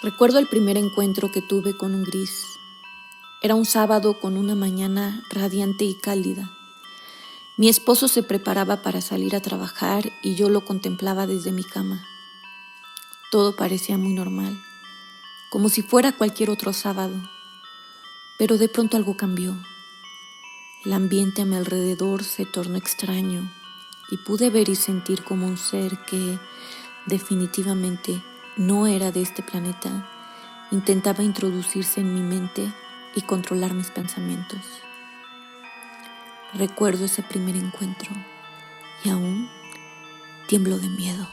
Recuerdo el primer encuentro que tuve con un gris. Era un sábado con una mañana radiante y cálida. Mi esposo se preparaba para salir a trabajar y yo lo contemplaba desde mi cama. Todo parecía muy normal, como si fuera cualquier otro sábado. Pero de pronto algo cambió. El ambiente a mi alrededor se tornó extraño y pude ver y sentir como un ser que definitivamente no era de este planeta intentaba introducirse en mi mente y controlar mis pensamientos. Recuerdo ese primer encuentro y aún tiemblo de miedo.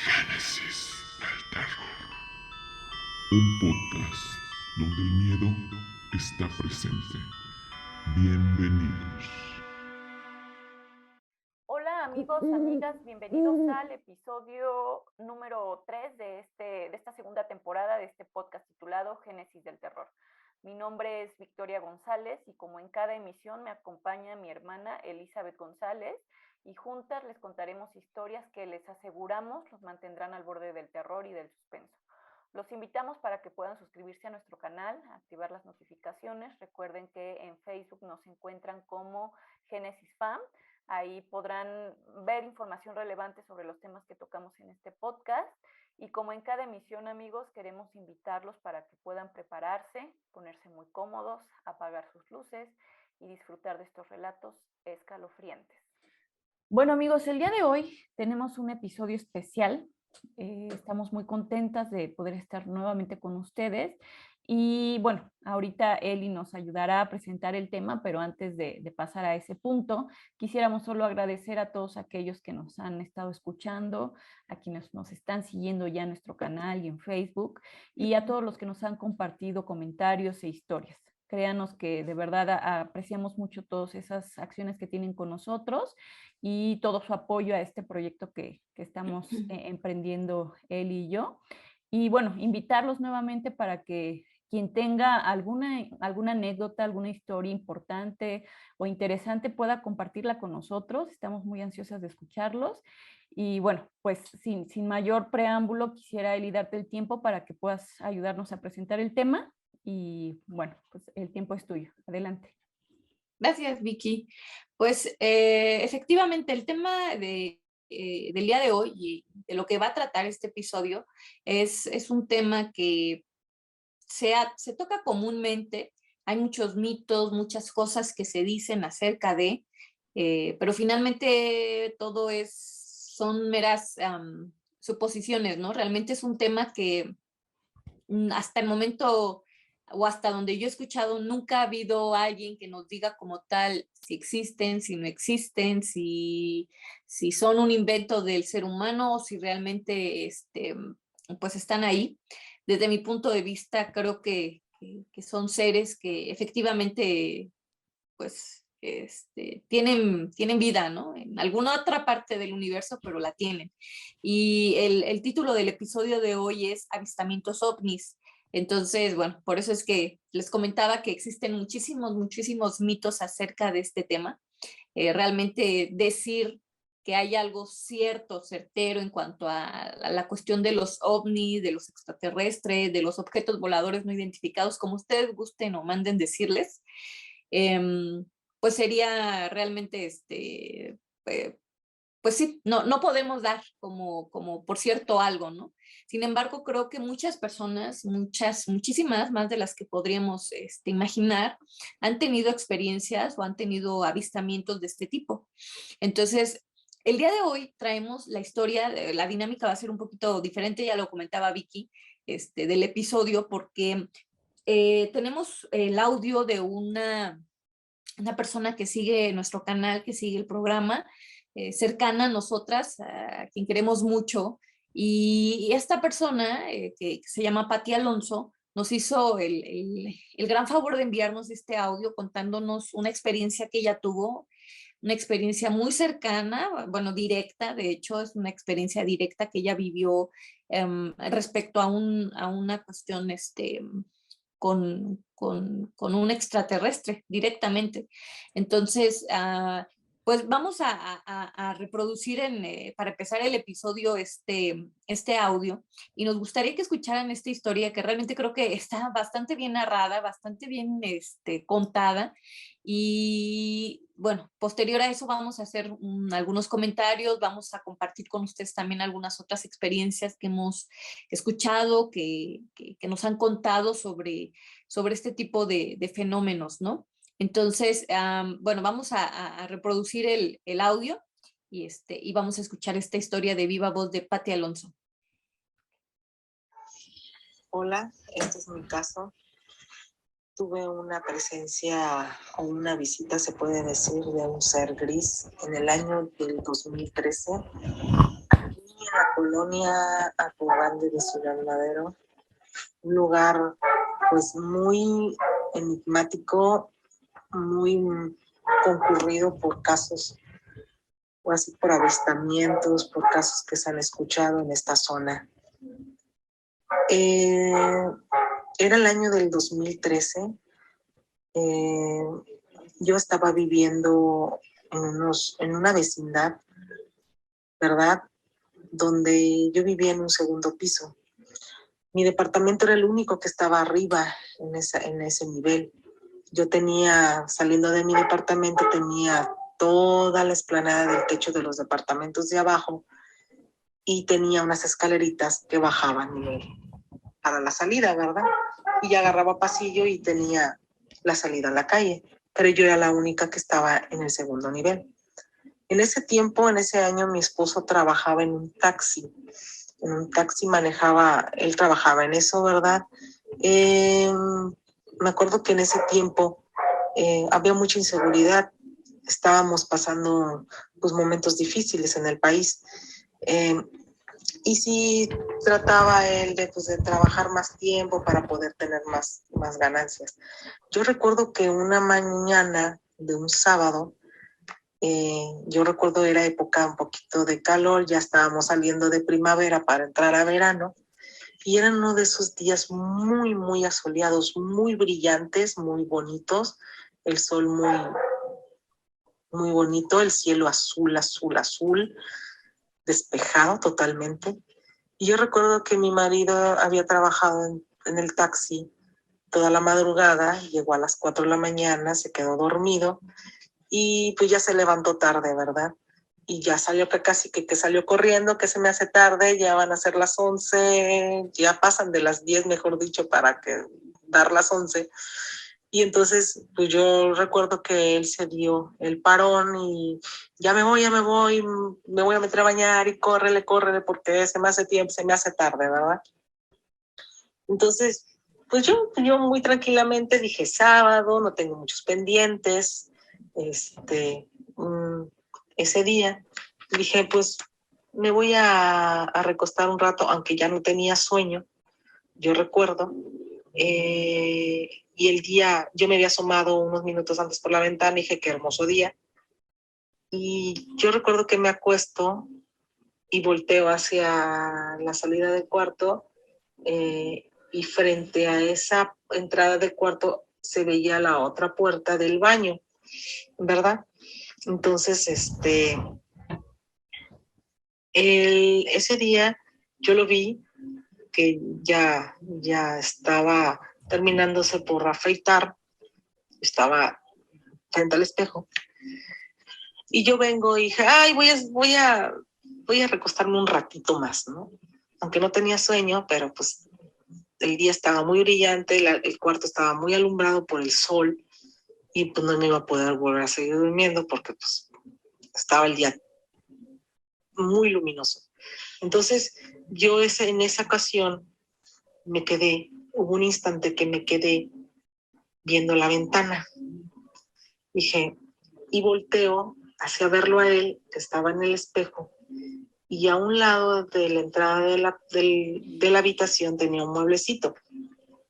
Génesis del terror. Un podcast donde el miedo está presente. Bienvenidos. Hola amigos, amigas, bienvenidos al episodio número 3 de esta segunda temporada de este podcast titulado Génesis del Terror. Mi nombre es Victoria González y como en cada emisión me acompaña mi hermana Elizabeth González y juntas les contaremos historias que les aseguramos los mantendrán al borde del terror y del suspenso. Los invitamos para que puedan suscribirse a nuestro canal, activar las notificaciones. Recuerden que en Facebook nos encuentran como Génesis Fam. Ahí podrán ver información relevante sobre los temas que tocamos en este podcast. Y como en cada emisión, amigos, queremos invitarlos para que puedan prepararse, ponerse muy cómodos, apagar sus luces y disfrutar de estos relatos escalofriantes. Bueno, amigos, el día de hoy tenemos un episodio especial. Estamos muy contentas de poder estar nuevamente con ustedes. Y bueno, ahorita Eli nos ayudará a presentar el tema, pero antes de pasar a ese punto, quisiéramos solo agradecer a todos aquellos que nos han estado escuchando, a quienes nos están siguiendo ya en nuestro canal y en Facebook, y a todos los que nos han compartido comentarios e historias. Créanos que de verdad apreciamos mucho todas esas acciones que tienen con nosotros y todo su apoyo a este proyecto que estamos emprendiendo él y yo. Y bueno, invitarlos nuevamente para que quien tenga alguna anécdota, alguna historia importante o interesante pueda compartirla con nosotros. Estamos muy ansiosas de escucharlos. Y bueno, pues sin mayor preámbulo, quisiera, Eli, darte el tiempo para que puedas ayudarnos a presentar el tema. Y bueno, pues el tiempo es tuyo. Adelante. Gracias, Vicky. Pues efectivamente el tema del día de hoy y de lo que va a tratar este episodio es un tema que se toca comúnmente. Hay muchos mitos, muchas cosas que se dicen acerca de, pero finalmente todo son meras suposiciones, ¿no? Realmente es un tema que hasta el momento o hasta donde yo he escuchado, nunca ha habido alguien que nos diga como tal si existen, si no existen, si son un invento del ser humano o si realmente pues están ahí. Desde mi punto de vista, creo que son seres que efectivamente pues tienen vida, ¿no? En alguna otra parte del universo, pero la tienen. Y el título del episodio de hoy es Avistamientos OVNIs. Entonces, bueno, por eso es que les comentaba que existen muchísimos mitos acerca de este tema. Realmente decir que hay algo cierto, certero en cuanto a la cuestión de los ovnis, de los extraterrestres, de los objetos voladores no identificados, como ustedes gusten o manden decirles, pues sería realmente, eh, pues sí, no podemos dar como por cierto algo, ¿no? Sin embargo, creo que muchas personas, muchísimas más de las que podríamos imaginar, han tenido experiencias o han tenido avistamientos de este tipo. Entonces, el día de hoy traemos la historia, la dinámica va a ser un poquito diferente, ya lo comentaba Vicky, del episodio, porque tenemos el audio de una persona que sigue nuestro canal, que sigue el programa, cercana a nosotras, a quien queremos mucho. Y esta persona, que se llama Patti Alonso, nos hizo el gran favor de enviarnos este audio contándonos una experiencia que ella tuvo, una experiencia muy cercana, bueno, directa, de hecho es una experiencia directa que ella vivió respecto a una cuestión con un extraterrestre directamente. Entonces, pues vamos a reproducir para empezar el episodio este audio, y nos gustaría que escucharan esta historia que realmente creo que está bastante bien narrada, bastante bien contada. Y bueno, posterior a eso vamos a hacer algunos comentarios, vamos a compartir con ustedes también algunas otras experiencias que hemos escuchado, que nos han contado sobre este tipo de fenómenos, ¿no? Entonces, bueno, vamos a reproducir el audio y vamos a escuchar esta historia de viva voz de Patti Alonso. Hola, este es mi caso. Tuve una presencia o una visita, se puede decir, de un ser gris en el año del 2013, aquí en la colonia Acobande de Ciudad Madero, un lugar pues muy enigmático, muy concurrido por casos, o así por avistamientos, por casos que se han escuchado en esta zona. Era el año del 2013. Yo estaba viviendo en una vecindad, ¿verdad? Donde yo vivía en un segundo piso. Mi departamento era el único que estaba arriba en ese nivel. Yo saliendo de mi departamento, tenía toda la explanada del techo de los departamentos de abajo y tenía unas escaleritas que bajaban para la salida, ¿verdad? Y ya agarraba pasillo y tenía la salida a la calle, pero yo era la única que estaba en el segundo nivel. En ese tiempo, en ese año, mi esposo trabajaba en un taxi. En un taxi él trabajaba en eso, ¿verdad? Me acuerdo que en ese tiempo había mucha inseguridad. Estábamos pasando pues, momentos difíciles en el país. Y sí trataba él de trabajar más tiempo para poder tener más ganancias. Yo recuerdo que una mañana de un sábado, yo recuerdo era época un poquito de calor, ya estábamos saliendo de primavera para entrar a verano, y eran uno de esos días muy, muy asoleados, muy brillantes, muy bonitos, el sol muy, muy bonito, el cielo azul, azul, azul, despejado totalmente. Y yo recuerdo que mi marido había trabajado en el taxi toda la madrugada, llegó a las 4 de la mañana, se quedó dormido y pues ya se levantó tarde, ¿verdad? Y ya salió casi que salió corriendo, que se me hace tarde, ya van a ser las 11, ya pasan de las 10, mejor dicho, para dar las 11. Y entonces, pues yo recuerdo que él se dio el parón y ya me voy, me voy a meter a bañar y córrele, porque se me hace tiempo, se me hace tarde, ¿verdad? Entonces, pues yo muy tranquilamente dije sábado, no tengo muchos pendientes, ese día dije, pues me voy a recostar un rato, aunque ya no tenía sueño, yo recuerdo. Y el día, yo me había asomado unos minutos antes por la ventana y dije, qué hermoso día. Y yo recuerdo que me acuesto y volteo hacia la salida del cuarto, y frente a esa entrada del cuarto se veía la otra puerta del baño, ¿verdad? Entonces, ese día yo lo vi que ya estaba terminándose por afeitar, estaba frente al espejo. Y yo vengo y dije, ay, voy a recostarme un ratito más, ¿no? Aunque no tenía sueño, pero pues el día estaba muy brillante, el cuarto estaba muy alumbrado por el sol y pues no me iba a poder volver a seguir durmiendo porque pues estaba el día muy luminoso. Entonces yo en esa ocasión hubo un instante que me quedé viendo la ventana. Dije, y volteo hacia verlo a él, que estaba en el espejo, y a un lado de la entrada de la habitación tenía un mueblecito.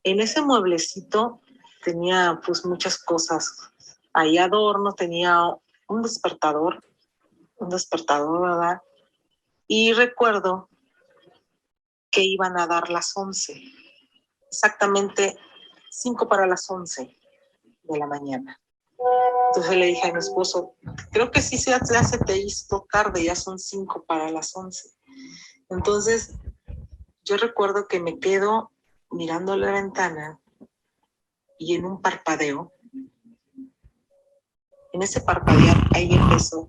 En ese mueblecito tenía pues muchas cosas. Ahí adornos, tenía un despertador, ¿verdad? Y recuerdo que iban a dar las 11, exactamente 5 para las 11 de la mañana. Entonces le dije a mi esposo, creo que sí se hace te hizo tarde, ya son 5 para las 11. Entonces yo recuerdo que me quedo mirando la ventana y en un parpadeo, en ese parpadear, ahí empezó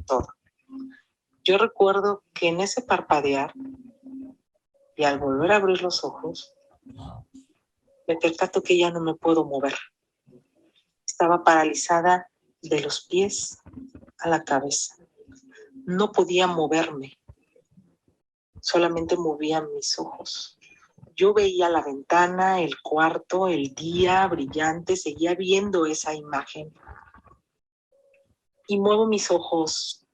todo. Yo recuerdo que en ese parpadear y al volver a abrir los ojos, me percato que ya no me puedo mover. Estaba paralizada de los pies a la cabeza. No podía moverme, solamente movía mis ojos. Yo veía la ventana, el cuarto, el día brillante, seguía viendo esa imagen. Y muevo mis ojos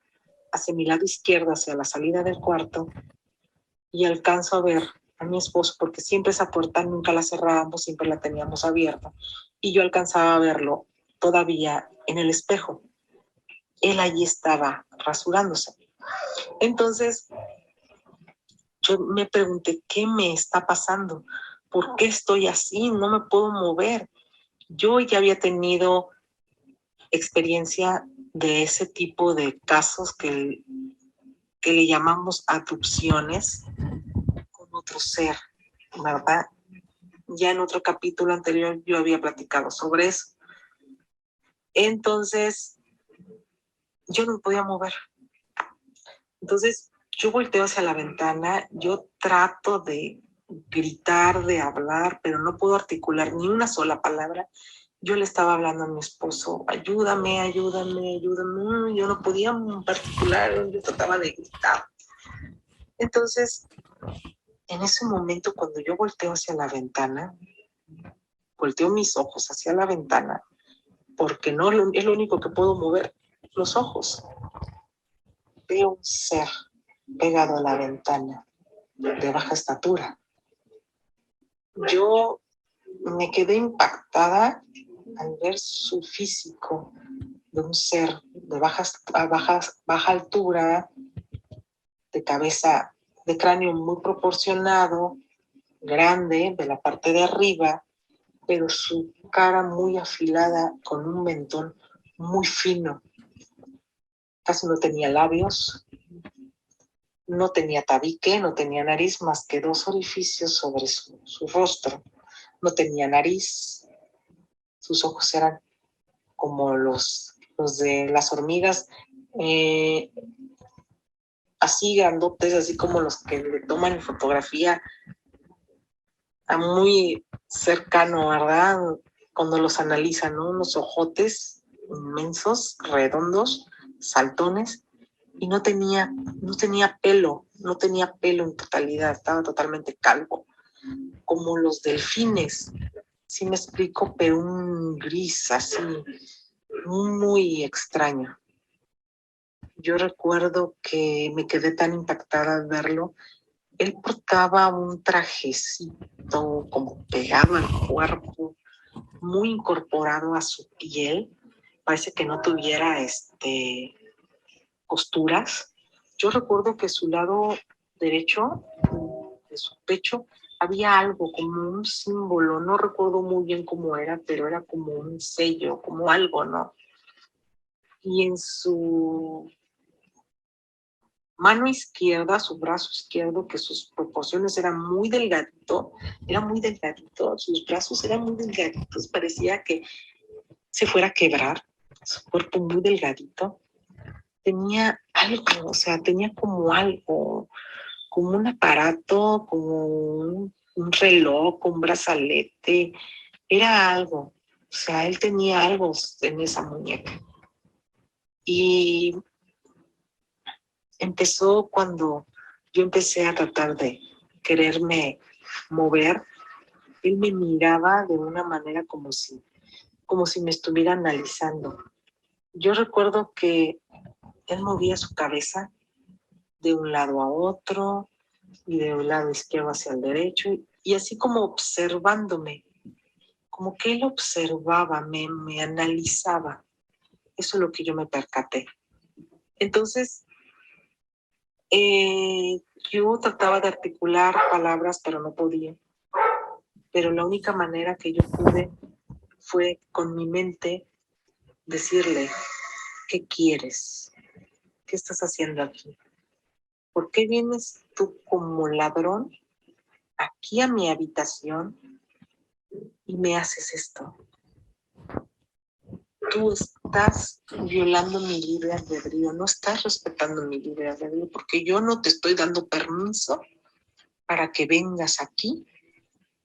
hacia mi lado izquierdo, hacia la salida del cuarto, y alcanzo a ver a mi esposo, porque siempre esa puerta nunca la cerrábamos, siempre la teníamos abierta, y yo alcanzaba a verlo todavía en el espejo. Él allí estaba rasurándose. Entonces, yo me pregunté, ¿qué me está pasando? ¿Por qué estoy así? No me puedo mover. Yo ya había tenido experiencia de ese tipo de casos que le llamamos abducciones con otro ser, ¿verdad? Ya en otro capítulo anterior yo había platicado sobre eso. Entonces, yo no me podía mover. Entonces, yo volteo hacia la ventana, yo trato de gritar, de hablar, pero no puedo articular ni una sola palabra. Yo le estaba hablando a mi esposo, ayúdame, ayúdame, ayúdame. Yo no podía en particular, yo trataba de gritar. Entonces, en ese momento, cuando yo volteo hacia la ventana, volteo mis ojos hacia la ventana, porque no es lo único que puedo mover, los ojos. Veo un ser pegado a la ventana, de baja estatura. Yo me quedé impactada al ver su físico de un ser de baja altura, de cabeza, de cráneo muy proporcionado, grande, de la parte de arriba, pero su cara muy afilada, con un mentón muy fino. Casi no tenía labios, no tenía tabique, no tenía nariz, más que 2 orificios sobre su rostro. No tenía nariz, sus ojos eran como los de las hormigas, así grandotes, así como los que le toman fotografía a muy cercano, ¿verdad? Cuando los analizan, ¿no? Unos ojotes inmensos, redondos, saltones, y no tenía pelo en totalidad, estaba totalmente calvo, como los delfines, sí me explico, pero un gris así, muy extraño. Yo recuerdo que me quedé tan impactada al verlo. Él portaba un trajecito como pegado al cuerpo, muy incorporado a su piel. Parece que no tuviera costuras. Yo recuerdo que su lado derecho de su pecho había algo, como un símbolo. No recuerdo muy bien cómo era, pero era como un sello, como algo, ¿no? Y en su mano izquierda, su brazo izquierdo, que sus proporciones eran muy delgadito, sus brazos eran muy delgaditos, parecía que se fuera a quebrar, su cuerpo muy delgadito. Tenía algo, o sea, tenía como algo, como un aparato, como un reloj, un brazalete, era algo, o sea, él tenía algo en esa muñeca. Y empezó cuando yo empecé a tratar de quererme mover. Él me miraba de una manera como si me estuviera analizando. Yo recuerdo que él movía su cabeza de un lado a otro y de un lado izquierdo hacia el derecho y así como observándome, como que él observaba, me analizaba. Eso es lo que yo me percaté. Entonces, yo trataba de articular palabras, pero no podía. Pero la única manera que yo pude fue con mi mente decirle, ¿qué quieres? ¿Qué estás haciendo aquí? ¿Por qué vienes tú como ladrón aquí a mi habitación y me haces esto? Tú estás violando mi libre albedrío, no estás respetando mi libre albedrío, porque yo no te estoy dando permiso para que vengas aquí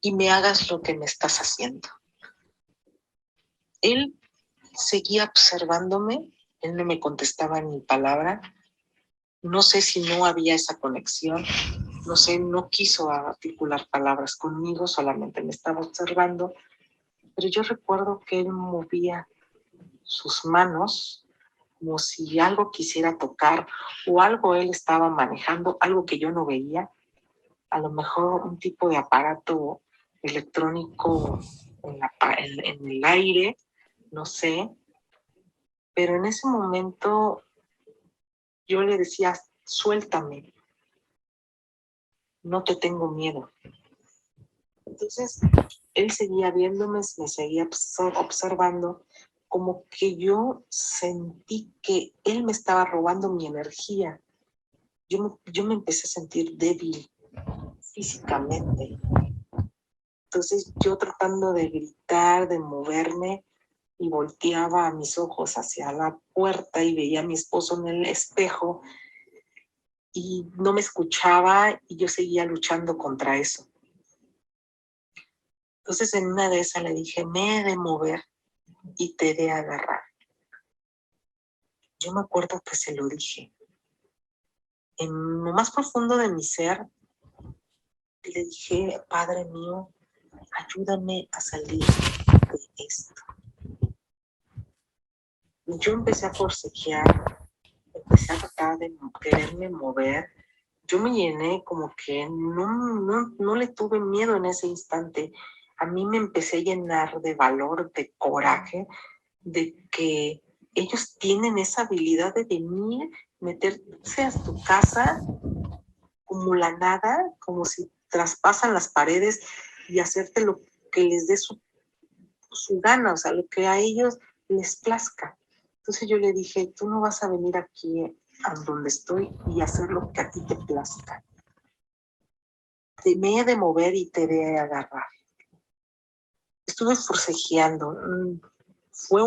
y me hagas lo que me estás haciendo. Él seguía observándome, él no me contestaba ni palabra. No sé si no había esa conexión, no sé, no quiso articular palabras conmigo, solamente me estaba observando, pero yo recuerdo que él movía sus manos como si algo quisiera tocar o algo él estaba manejando, algo que yo no veía, a lo mejor un tipo de aparato electrónico en el aire, no sé, pero en ese momento yo le decía, suéltame, no te tengo miedo. Entonces, él seguía viéndome, me seguía observando, como que yo sentí que él me estaba robando mi energía. Yo me empecé a sentir débil físicamente. Entonces, yo tratando de gritar, de moverme, y volteaba mis ojos hacia la puerta y veía a mi esposo en el espejo y no me escuchaba y yo seguía luchando contra eso. Entonces en una de esas le dije, me he de mover y te he de agarrar. Yo me acuerdo que se lo dije. En lo más profundo de mi ser, le dije, Padre mío, ayúdame a salir de esto. Y yo empecé a forcejear, empecé a tratar de quererme mover. Yo me llené como que no le tuve miedo en ese instante. A mí me empecé a llenar de valor, de coraje, de que ellos tienen esa habilidad de venir, meterse a tu casa como la nada, como si traspasan las paredes y hacerte lo que les dé su gana, o sea, lo que a ellos les plazca. Entonces yo le dije, tú no vas a venir aquí a donde estoy y hacer lo que a ti te plazca. Me he de mover y te he de agarrar. Estuve forcejeando. Fue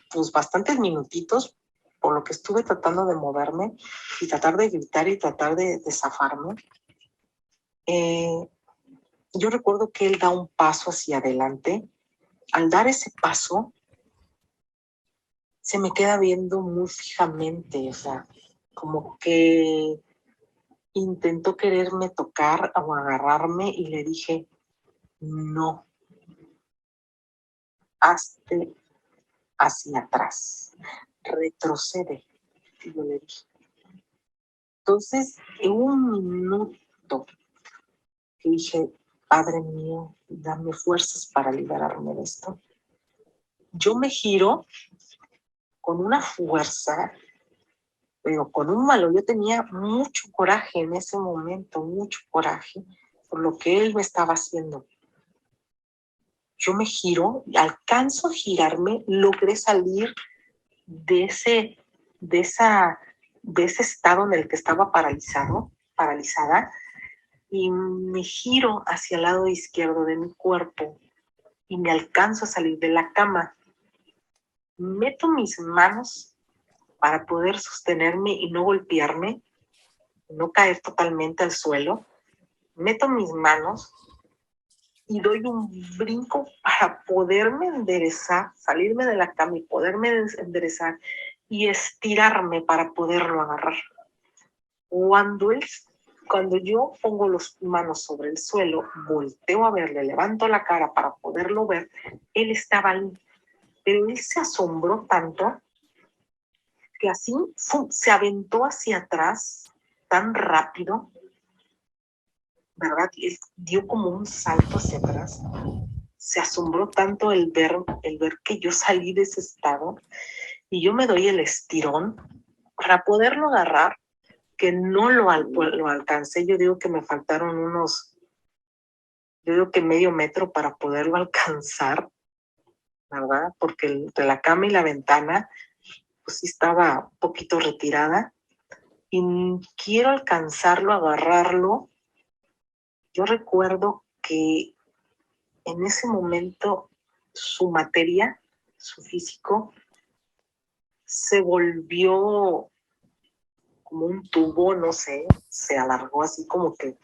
pues bastantes minutitos por lo que estuve tratando de moverme y tratar de gritar y tratar de zafarme. Yo recuerdo que él da un paso hacia adelante. Al dar ese paso, se me queda viendo muy fijamente, o sea, como que intentó quererme tocar o agarrarme y le dije, no, hazte hacia atrás, retrocede, y yo le dije. Entonces, en un minuto que dije, Padre mío, dame fuerzas para liberarme de esto, yo me giro con una fuerza, pero con un malo. Yo tenía mucho coraje en ese momento, mucho coraje por lo que él me estaba haciendo. Yo me giro, alcanzo a girarme, logré salir de ese estado en el que estaba paralizada, y me giro hacia el lado izquierdo de mi cuerpo y me alcanzo a salir de la cama. Meto mis manos para poder sostenerme y no golpearme, no caer totalmente al suelo. Meto mis manos y doy un brinco para poderme enderezar, salirme de la cama y poderme enderezar y estirarme para poderlo agarrar. Cuando yo pongo las manos sobre el suelo, volteo a verle, levanto la cara para poderlo ver, él estaba ahí, pero él se asombró tanto que así se aventó hacia atrás tan rápido, ¿verdad? Él dio como un salto hacia atrás. Se asombró tanto el ver que yo salí de ese estado y yo me doy el estirón para poderlo agarrar, que no lo alcancé. Yo digo que me faltaron yo digo que medio metro para poderlo alcanzar. ¿verdad? Porque entre la cama y la ventana, pues sí estaba un poquito retirada y quiero alcanzarlo, agarrarlo. Yo recuerdo que en ese momento su materia, su físico, se volvió como un tubo, no sé, se alargó así como que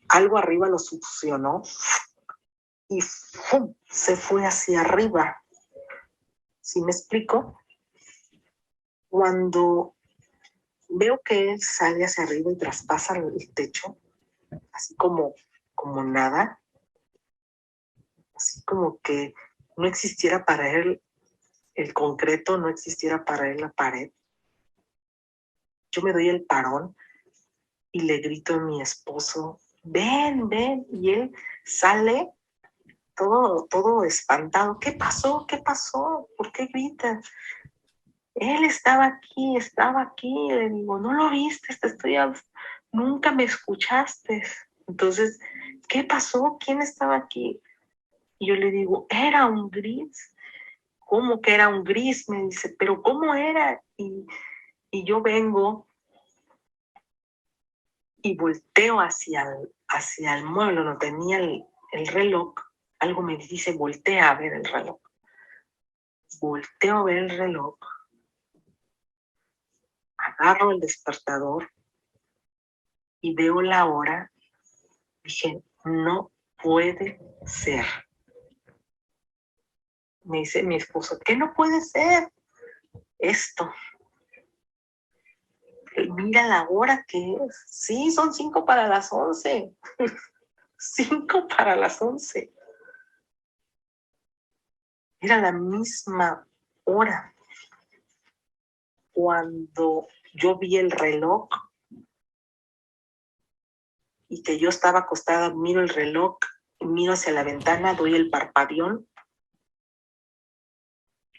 algo arriba lo succionó y ¡fum! Se fue hacia arriba. ¿Sí me explico? Cuando veo que él sale hacia arriba y traspasa el techo, así como nada, así como que no existiera para él el concreto, no existiera para él la pared. Yo me doy el parón y le grito a mi esposo, ven, ven, y él sale todo espantado. ¿Qué pasó? ¿Qué pasó? ¿Por qué gritas? Él estaba aquí. Le digo, no lo viste, nunca me escuchaste. Entonces, ¿qué pasó? ¿Quién estaba aquí? Y yo le digo, era un gris. ¿Cómo que era un gris? Me dice, pero ¿cómo era? Y yo vengo y volteo hacia el mueble, no tenía el reloj. Algo me dice, voltea a ver el reloj. Volteo a ver el reloj, agarro el despertador y veo la hora. Dije, no puede ser. Me dice mi esposo, ¿qué no puede ser? Esto. Mira la hora que es. Sí, son 5 para las 11. 5 para las 11. Era la misma hora. Cuando yo vi el reloj y que yo estaba acostada, miro el reloj, miro hacia la ventana, doy el parpadeón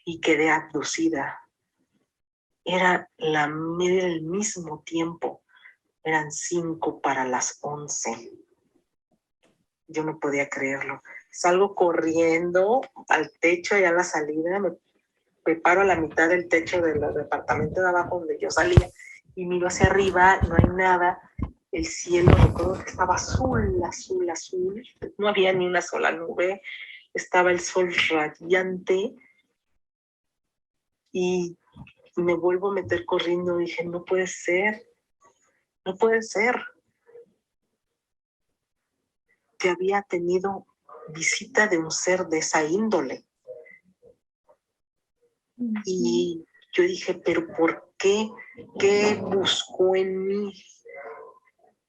y quedé abducida. Era el mismo tiempo. Eran 5 para las 11. Yo no podía creerlo. Salgo corriendo al techo y a la salida, me paro a la mitad del techo del departamento de abajo donde yo salía y miro hacia arriba, no hay nada. El cielo, recuerdo que estaba azul, azul, azul. No había ni una sola nube. Estaba el sol radiante y me vuelvo a meter corriendo. Dije, no puede ser, no puede ser. Que había tenido visita de un ser de esa índole. Y yo dije, pero ¿por qué? ¿Qué buscó en mí?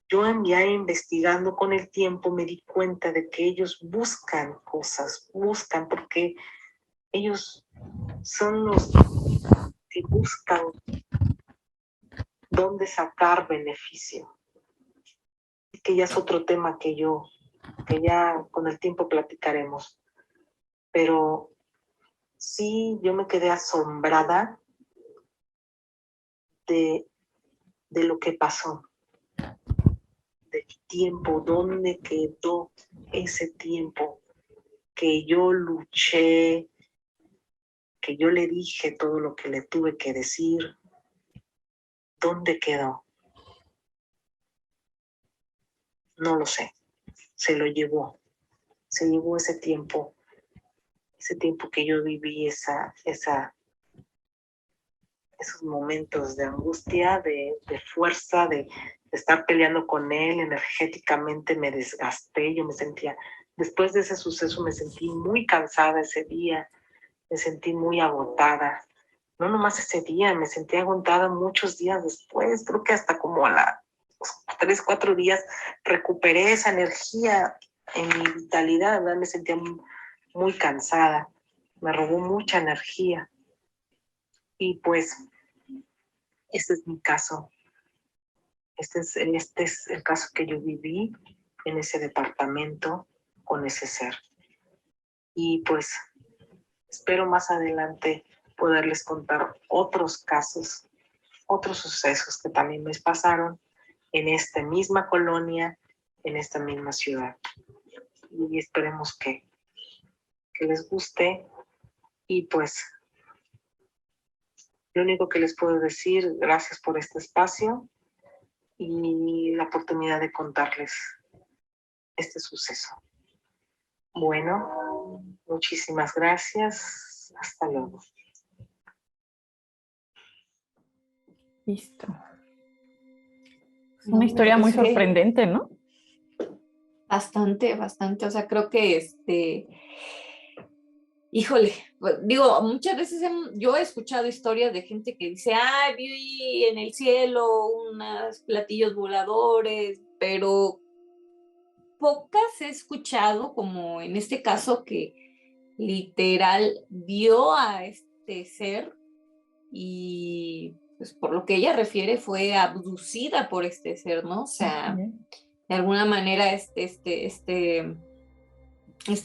Yo ya investigando con el tiempo me di cuenta de que ellos buscan cosas, buscan porque ellos son los que buscan dónde sacar beneficio. Y que ya es otro tema que ya con el tiempo platicaremos. Pero sí, yo me quedé asombrada de lo que pasó, del tiempo, dónde quedó ese tiempo que yo luché, que yo le dije todo lo que le tuve que decir, dónde quedó. No lo sé, se llevó ese tiempo que yo viví, esos momentos de angustia, de fuerza, de estar peleando con él. Energéticamente me desgasté, yo me sentía, después de ese suceso me sentí muy cansada ese día, me sentí muy agotada. No nomás ese día, me sentí agotada muchos días después, creo que hasta como a los 3, 4 días recuperé esa energía en mi vitalidad, ¿verdad? Me sentía muy cansada, me robó mucha energía. Y pues, este es mi caso. Este es el caso que yo viví en ese departamento con ese ser. Y pues, espero más adelante poderles contar otros casos, otros sucesos que también me pasaron en esta misma colonia, en esta misma ciudad. Y esperemos que les guste Y pues lo único que les puedo decir, gracias por este espacio y la oportunidad de contarles este suceso. Bueno, muchísimas gracias. Hasta luego. Listo. Es una historia muy sorprendente, ¿no? Bastante, bastante. O sea, creo que híjole, pues, digo, muchas veces yo he escuchado historias de gente que dice, vi en el cielo unos platillos voladores, pero pocas he escuchado, como en este caso, que literal vio a este ser y pues por lo que ella refiere fue abducida por este ser, ¿no? O sea, de alguna manera este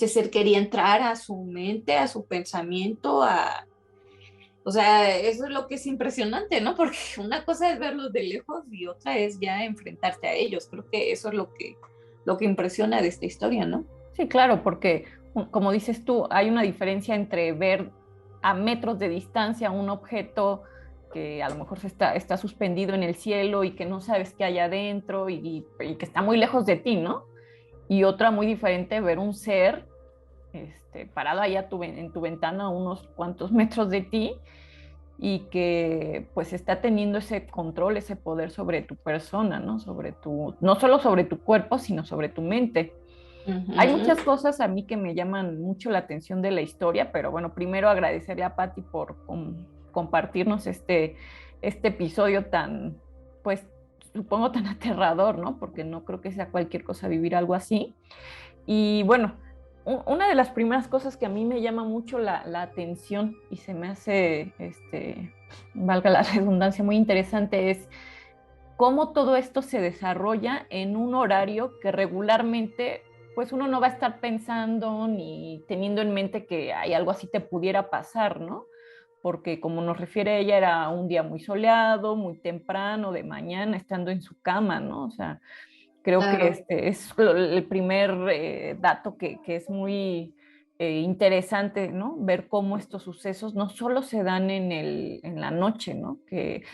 ser quería entrar a su mente, a su pensamiento, o sea, eso es lo que es impresionante, ¿no? Porque una cosa es verlos de lejos y otra es ya enfrentarte a ellos. Creo que eso es lo que impresiona de esta historia, ¿no? Sí, claro, porque como dices tú, hay una diferencia entre ver a metros de distancia un objeto que a lo mejor está suspendido en el cielo y que no sabes qué hay adentro y que está muy lejos de ti, ¿no? Y otra muy diferente, ver un ser parado allá en tu ventana a unos cuantos metros de ti y que pues está teniendo ese control, ese poder sobre tu persona, ¿no? No solo sobre tu cuerpo, sino sobre tu mente. Hay muchas cosas a mí que me llaman mucho la atención de la historia, pero bueno, primero agradecerle a Patti por compartirnos este episodio tan, pues supongo tan aterrador, ¿no? Porque no creo que sea cualquier cosa vivir algo así. Y bueno, una de las primeras cosas que a mí me llama mucho la atención y se me hace, valga la redundancia, muy interesante es cómo todo esto se desarrolla en un horario que regularmente pues uno no va a estar pensando ni teniendo en mente que hay algo así te pudiera pasar, ¿no? Porque como nos refiere ella, era un día muy soleado, muy temprano, de mañana, estando en su cama, ¿no? O sea, creo Claro. que es el primer dato que es muy interesante, ¿no? Ver cómo estos sucesos no solo se dan en la noche, ¿no? Que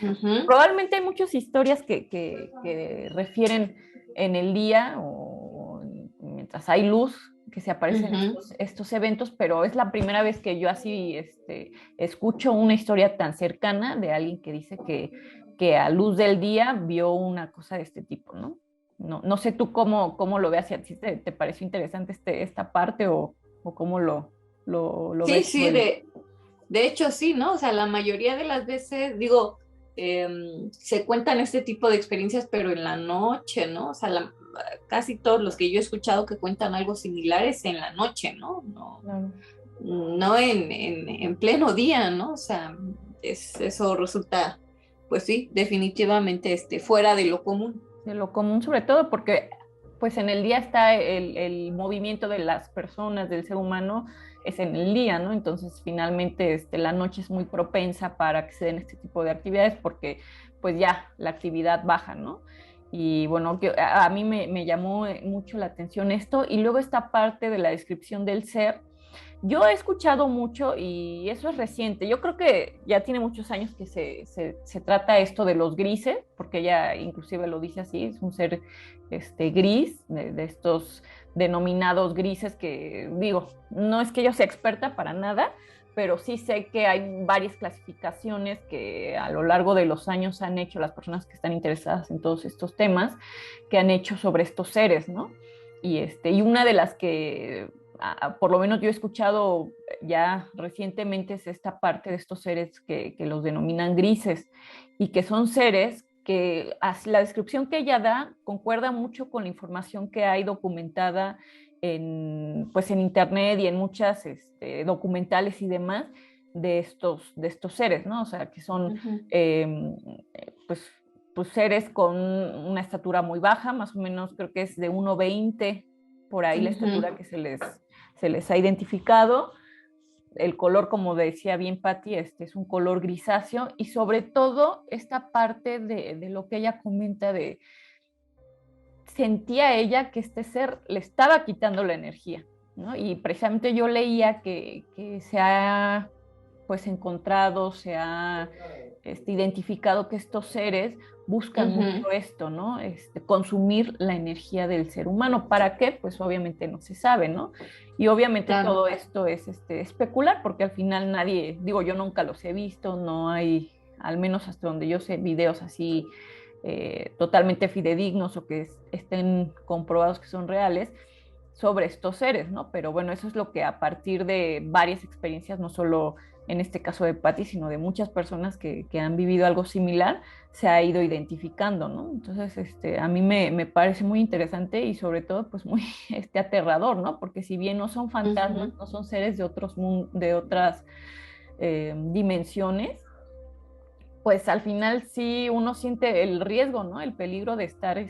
probablemente hay muchas historias que refieren en el día o mientras hay luz que se aparecen estos eventos, pero es la primera vez que yo así escucho una historia tan cercana de alguien que dice que a luz del día vio una cosa de este tipo, ¿no? No sé tú cómo lo veas, si a ti te pareció interesante esta parte o cómo lo Sí, ves tú. sí, de hecho sí, ¿no? O sea, la mayoría de las veces, digo, se cuentan este tipo de experiencias, pero en la noche, ¿no? O sea, casi todos los que yo he escuchado que cuentan algo similar es en la noche, ¿no? Claro. No en pleno día, ¿no? O sea, eso resulta, pues sí, definitivamente fuera de lo común. De lo común, sobre todo porque pues en el día está el movimiento de las personas, del ser humano, es en el día, ¿no? Entonces finalmente la noche es muy propensa para que se den este tipo de actividades porque pues ya la actividad baja, ¿no? Y bueno, a mí me llamó mucho la atención esto y luego esta parte de la descripción del ser. Yo he escuchado mucho y eso es reciente. Yo creo que ya tiene muchos años que se trata esto de los grises, porque ella inclusive lo dice así, es un ser gris, de estos denominados grises que, digo, no es que yo sea experta para nada, pero sí sé que hay varias clasificaciones que a lo largo de los años han hecho las personas que están interesadas en todos estos temas, que han hecho sobre estos seres, ¿no? Y una de las que por lo menos yo he escuchado ya recientemente es esta parte de estos seres que los denominan grises y que son seres que la descripción que ella da concuerda mucho con la información que hay documentada pues en internet y en muchas documentales y demás de estos seres, ¿no? O sea, que son pues, pues seres con una estatura muy baja, más o menos creo que es de 1,20 por ahí la estatura que se les ha identificado. El color, como decía bien Patti, es un color grisáceo y sobre todo esta parte de lo que ella comenta de sentía ella que este ser le estaba quitando la energía, ¿no? Y precisamente yo leía que se ha pues encontrado, se ha identificado que estos seres buscan mucho esto, ¿no? Consumir la energía del ser humano. ¿Para qué? Pues obviamente no se sabe, ¿no? Y obviamente todo esto es especular, porque al final nadie, digo, yo nunca los he visto, no hay, al menos hasta donde yo sé, videos así totalmente fidedignos o que estén comprobados que son reales sobre estos seres, ¿no? Pero bueno, eso es lo que a partir de varias experiencias, no solo en este caso de Patty, sino de muchas personas que han vivido algo similar, se ha ido identificando, ¿no? Entonces, a mí me parece muy interesante y sobre todo, pues muy aterrador, ¿no? Porque si bien no son fantasmas, no son seres de otras dimensiones, pues al final sí uno siente el riesgo, ¿no? El peligro de estar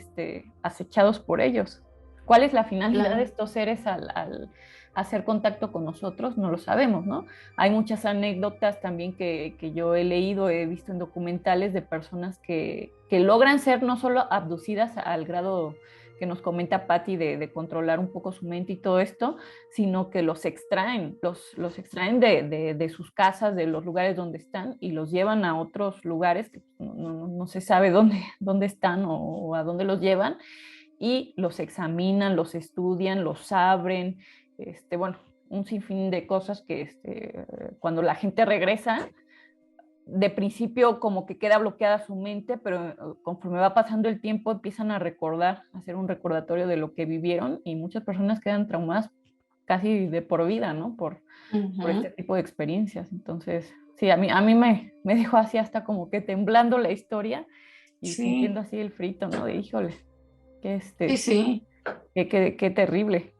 acechados por ellos. ¿Cuál es la finalidad de estos seres al hacer contacto con nosotros? No lo sabemos, ¿no? Hay muchas anécdotas también que yo he leído, he visto en documentales de personas que logran ser no solo abducidas al grado que nos comenta Patty de controlar un poco su mente y todo esto, sino que los extraen de sus casas, de los lugares donde están y los llevan a otros lugares que no se sabe dónde están o a dónde los llevan y los examinan, los estudian, los abren, bueno, un sinfín de cosas que cuando la gente regresa, de principio como que queda bloqueada su mente, pero conforme va pasando el tiempo empiezan a recordar, a hacer un recordatorio de lo que vivieron y muchas personas quedan traumadas casi de por vida, ¿no? Por este tipo de experiencias. Entonces, sí, a mí me dejó así hasta como que temblando la historia y sintiendo así el frito, ¿no? De híjole, qué terrible.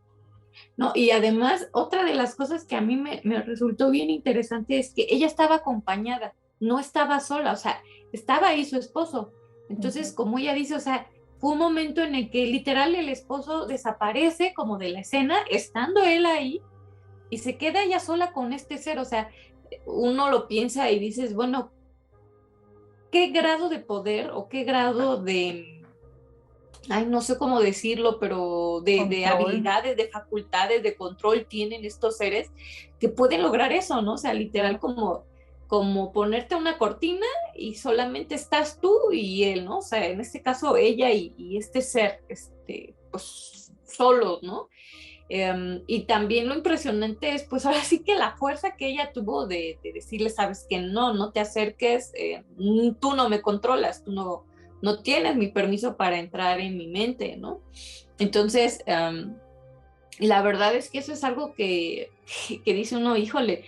No, y además, otra de las cosas que a mí me resultó bien interesante es que ella estaba acompañada, no estaba sola, o sea, estaba ahí su esposo. Entonces, como ella dice, o sea, fue un momento en el que literal el esposo desaparece como de la escena, estando él ahí, y se queda ella sola con este ser, o sea, uno lo piensa y dices, bueno, ¿qué grado de poder o qué grado de, ay, no sé cómo decirlo, pero de habilidades, de facultades, de control tienen estos seres que pueden lograr eso, ¿no? O sea, literal como ponerte una cortina y solamente estás tú y él, ¿no? O sea, en este caso ella y este ser, pues solos, ¿no? Y también lo impresionante es, pues ahora sí que la fuerza que ella tuvo de decirle, sabes que no te acerques, tú no me controlas, tú no tienes mi permiso para entrar en mi mente, ¿no? Entonces, la verdad es que eso es algo que dice uno, híjole,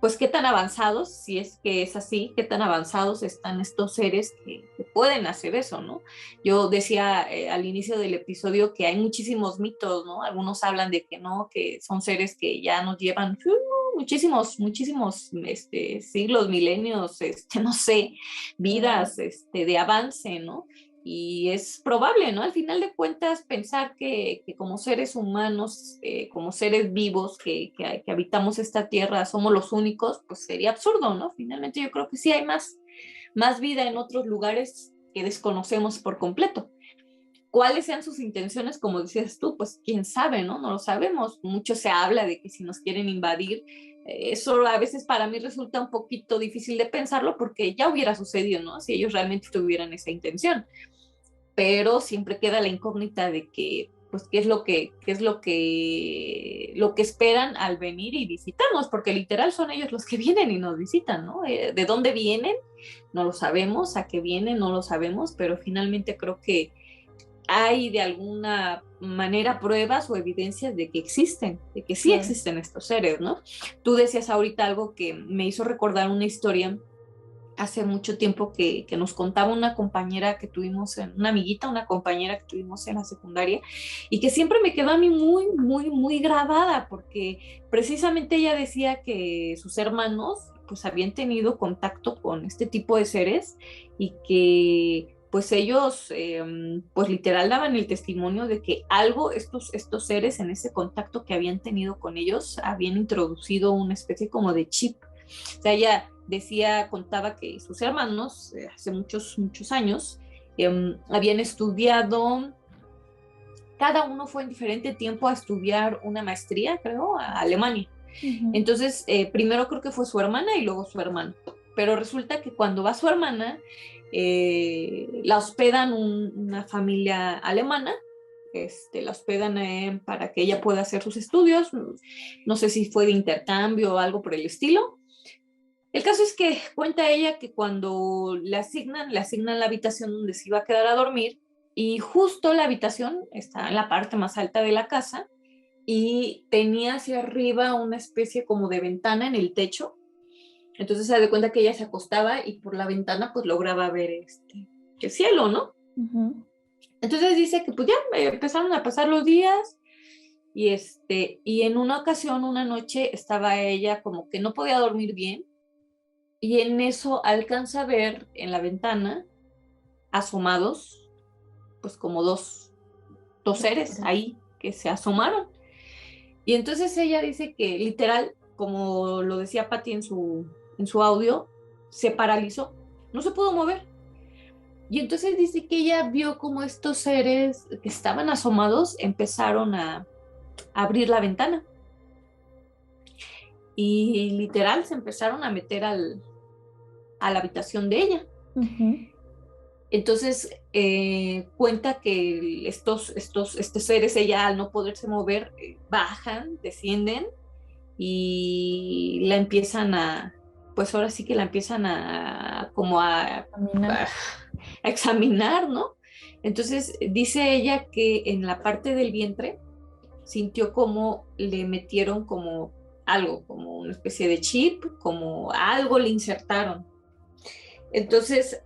pues qué tan avanzados, si es que es así, qué tan avanzados están estos seres que pueden hacer eso, ¿no? Yo decía al inicio del episodio que hay muchísimos mitos, ¿no? Algunos hablan de que no, que son seres que ya nos llevan muchísimos siglos, milenios, no sé, vidas de avance, ¿no? Y es probable, ¿no? Al final de cuentas, pensar que como seres humanos, como seres vivos que habitamos esta tierra, somos los únicos, pues sería absurdo, ¿no? Finalmente yo creo que sí hay más vida en otros lugares que desconocemos por completo. ¿Cuáles sean sus intenciones? Como decías tú, pues quién sabe, ¿no? No lo sabemos. Mucho se habla de que si nos quieren invadir, eso a veces para mí resulta un poquito difícil de pensarlo porque ya hubiera sucedido, ¿no? Si ellos realmente tuvieran esa intención. Pero siempre queda la incógnita de que, pues, qué es lo que esperan al venir y visitarnos, porque literal son ellos los que vienen y nos visitan, ¿no? ¿De dónde vienen? No lo sabemos, a qué vienen, no lo sabemos, pero finalmente creo que hay de alguna manera pruebas o evidencias de que existen, de que sí existen estos seres, ¿no? Tú decías ahorita algo que me hizo recordar una historia hace mucho tiempo que nos contaba una compañera que tuvimos, una compañera que tuvimos en la secundaria y que siempre me quedó a mí muy, muy, muy grabada porque precisamente ella decía que sus hermanos pues habían tenido contacto con este tipo de seres y que pues ellos pues literal daban el testimonio de que algo estos seres en ese contacto que habían tenido con ellos habían introducido una especie como de chip. O sea, ella contaba que sus hermanos hace muchos años habían estudiado, cada uno fue en diferente tiempo a estudiar una maestría, creo, a Alemania. Entonces, primero creo que fue su hermana y luego su hermano. Pero resulta que cuando va su hermana, la hospedan una familia alemana, la hospedan para que ella pueda hacer sus estudios. No sé si fue de intercambio o algo por el estilo. El caso es que cuenta ella que cuando le asignan la habitación donde se iba a quedar a dormir, y justo la habitación está en la parte más alta de la casa y tenía hacia arriba una especie como de ventana en el techo. Entonces se da cuenta que ella se acostaba y por la ventana pues lograba ver el cielo, ¿no? Entonces dice que pues ya empezaron a pasar los días y en una ocasión, una noche, estaba ella como que no podía dormir bien. Y en eso alcanza a ver en la ventana asomados, pues como dos seres ahí que se asomaron. Y entonces ella dice que literal, como lo decía Patti en su audio, se paralizó, no se pudo mover. Y entonces dice que ella vio como estos seres que estaban asomados empezaron a abrir la ventana. Y literal se empezaron a meter a la habitación de ella. Entonces cuenta que estos seres, ella al no poderse mover, bajan, descienden y la empiezan pues ahora sí que la empiezan como a examinar, ¿no? Entonces dice ella que en la parte del vientre sintió como le metieron como algo, como una especie de chip, como algo le insertaron. Entonces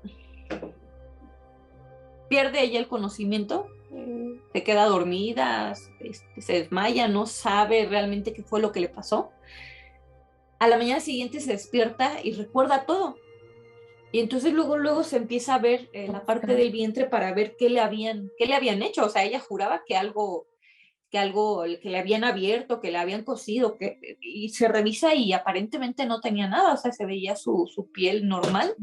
pierde ella el conocimiento, se queda dormida, se desmaya, no sabe realmente qué fue lo que le pasó. A la mañana siguiente se despierta y recuerda todo. Y entonces luego se empieza a ver la parte del vientre para ver qué le habían hecho. O sea, ella juraba que algo que le habían abierto, que le habían cosido, y se revisa y aparentemente no tenía nada, o sea, se veía su piel normal.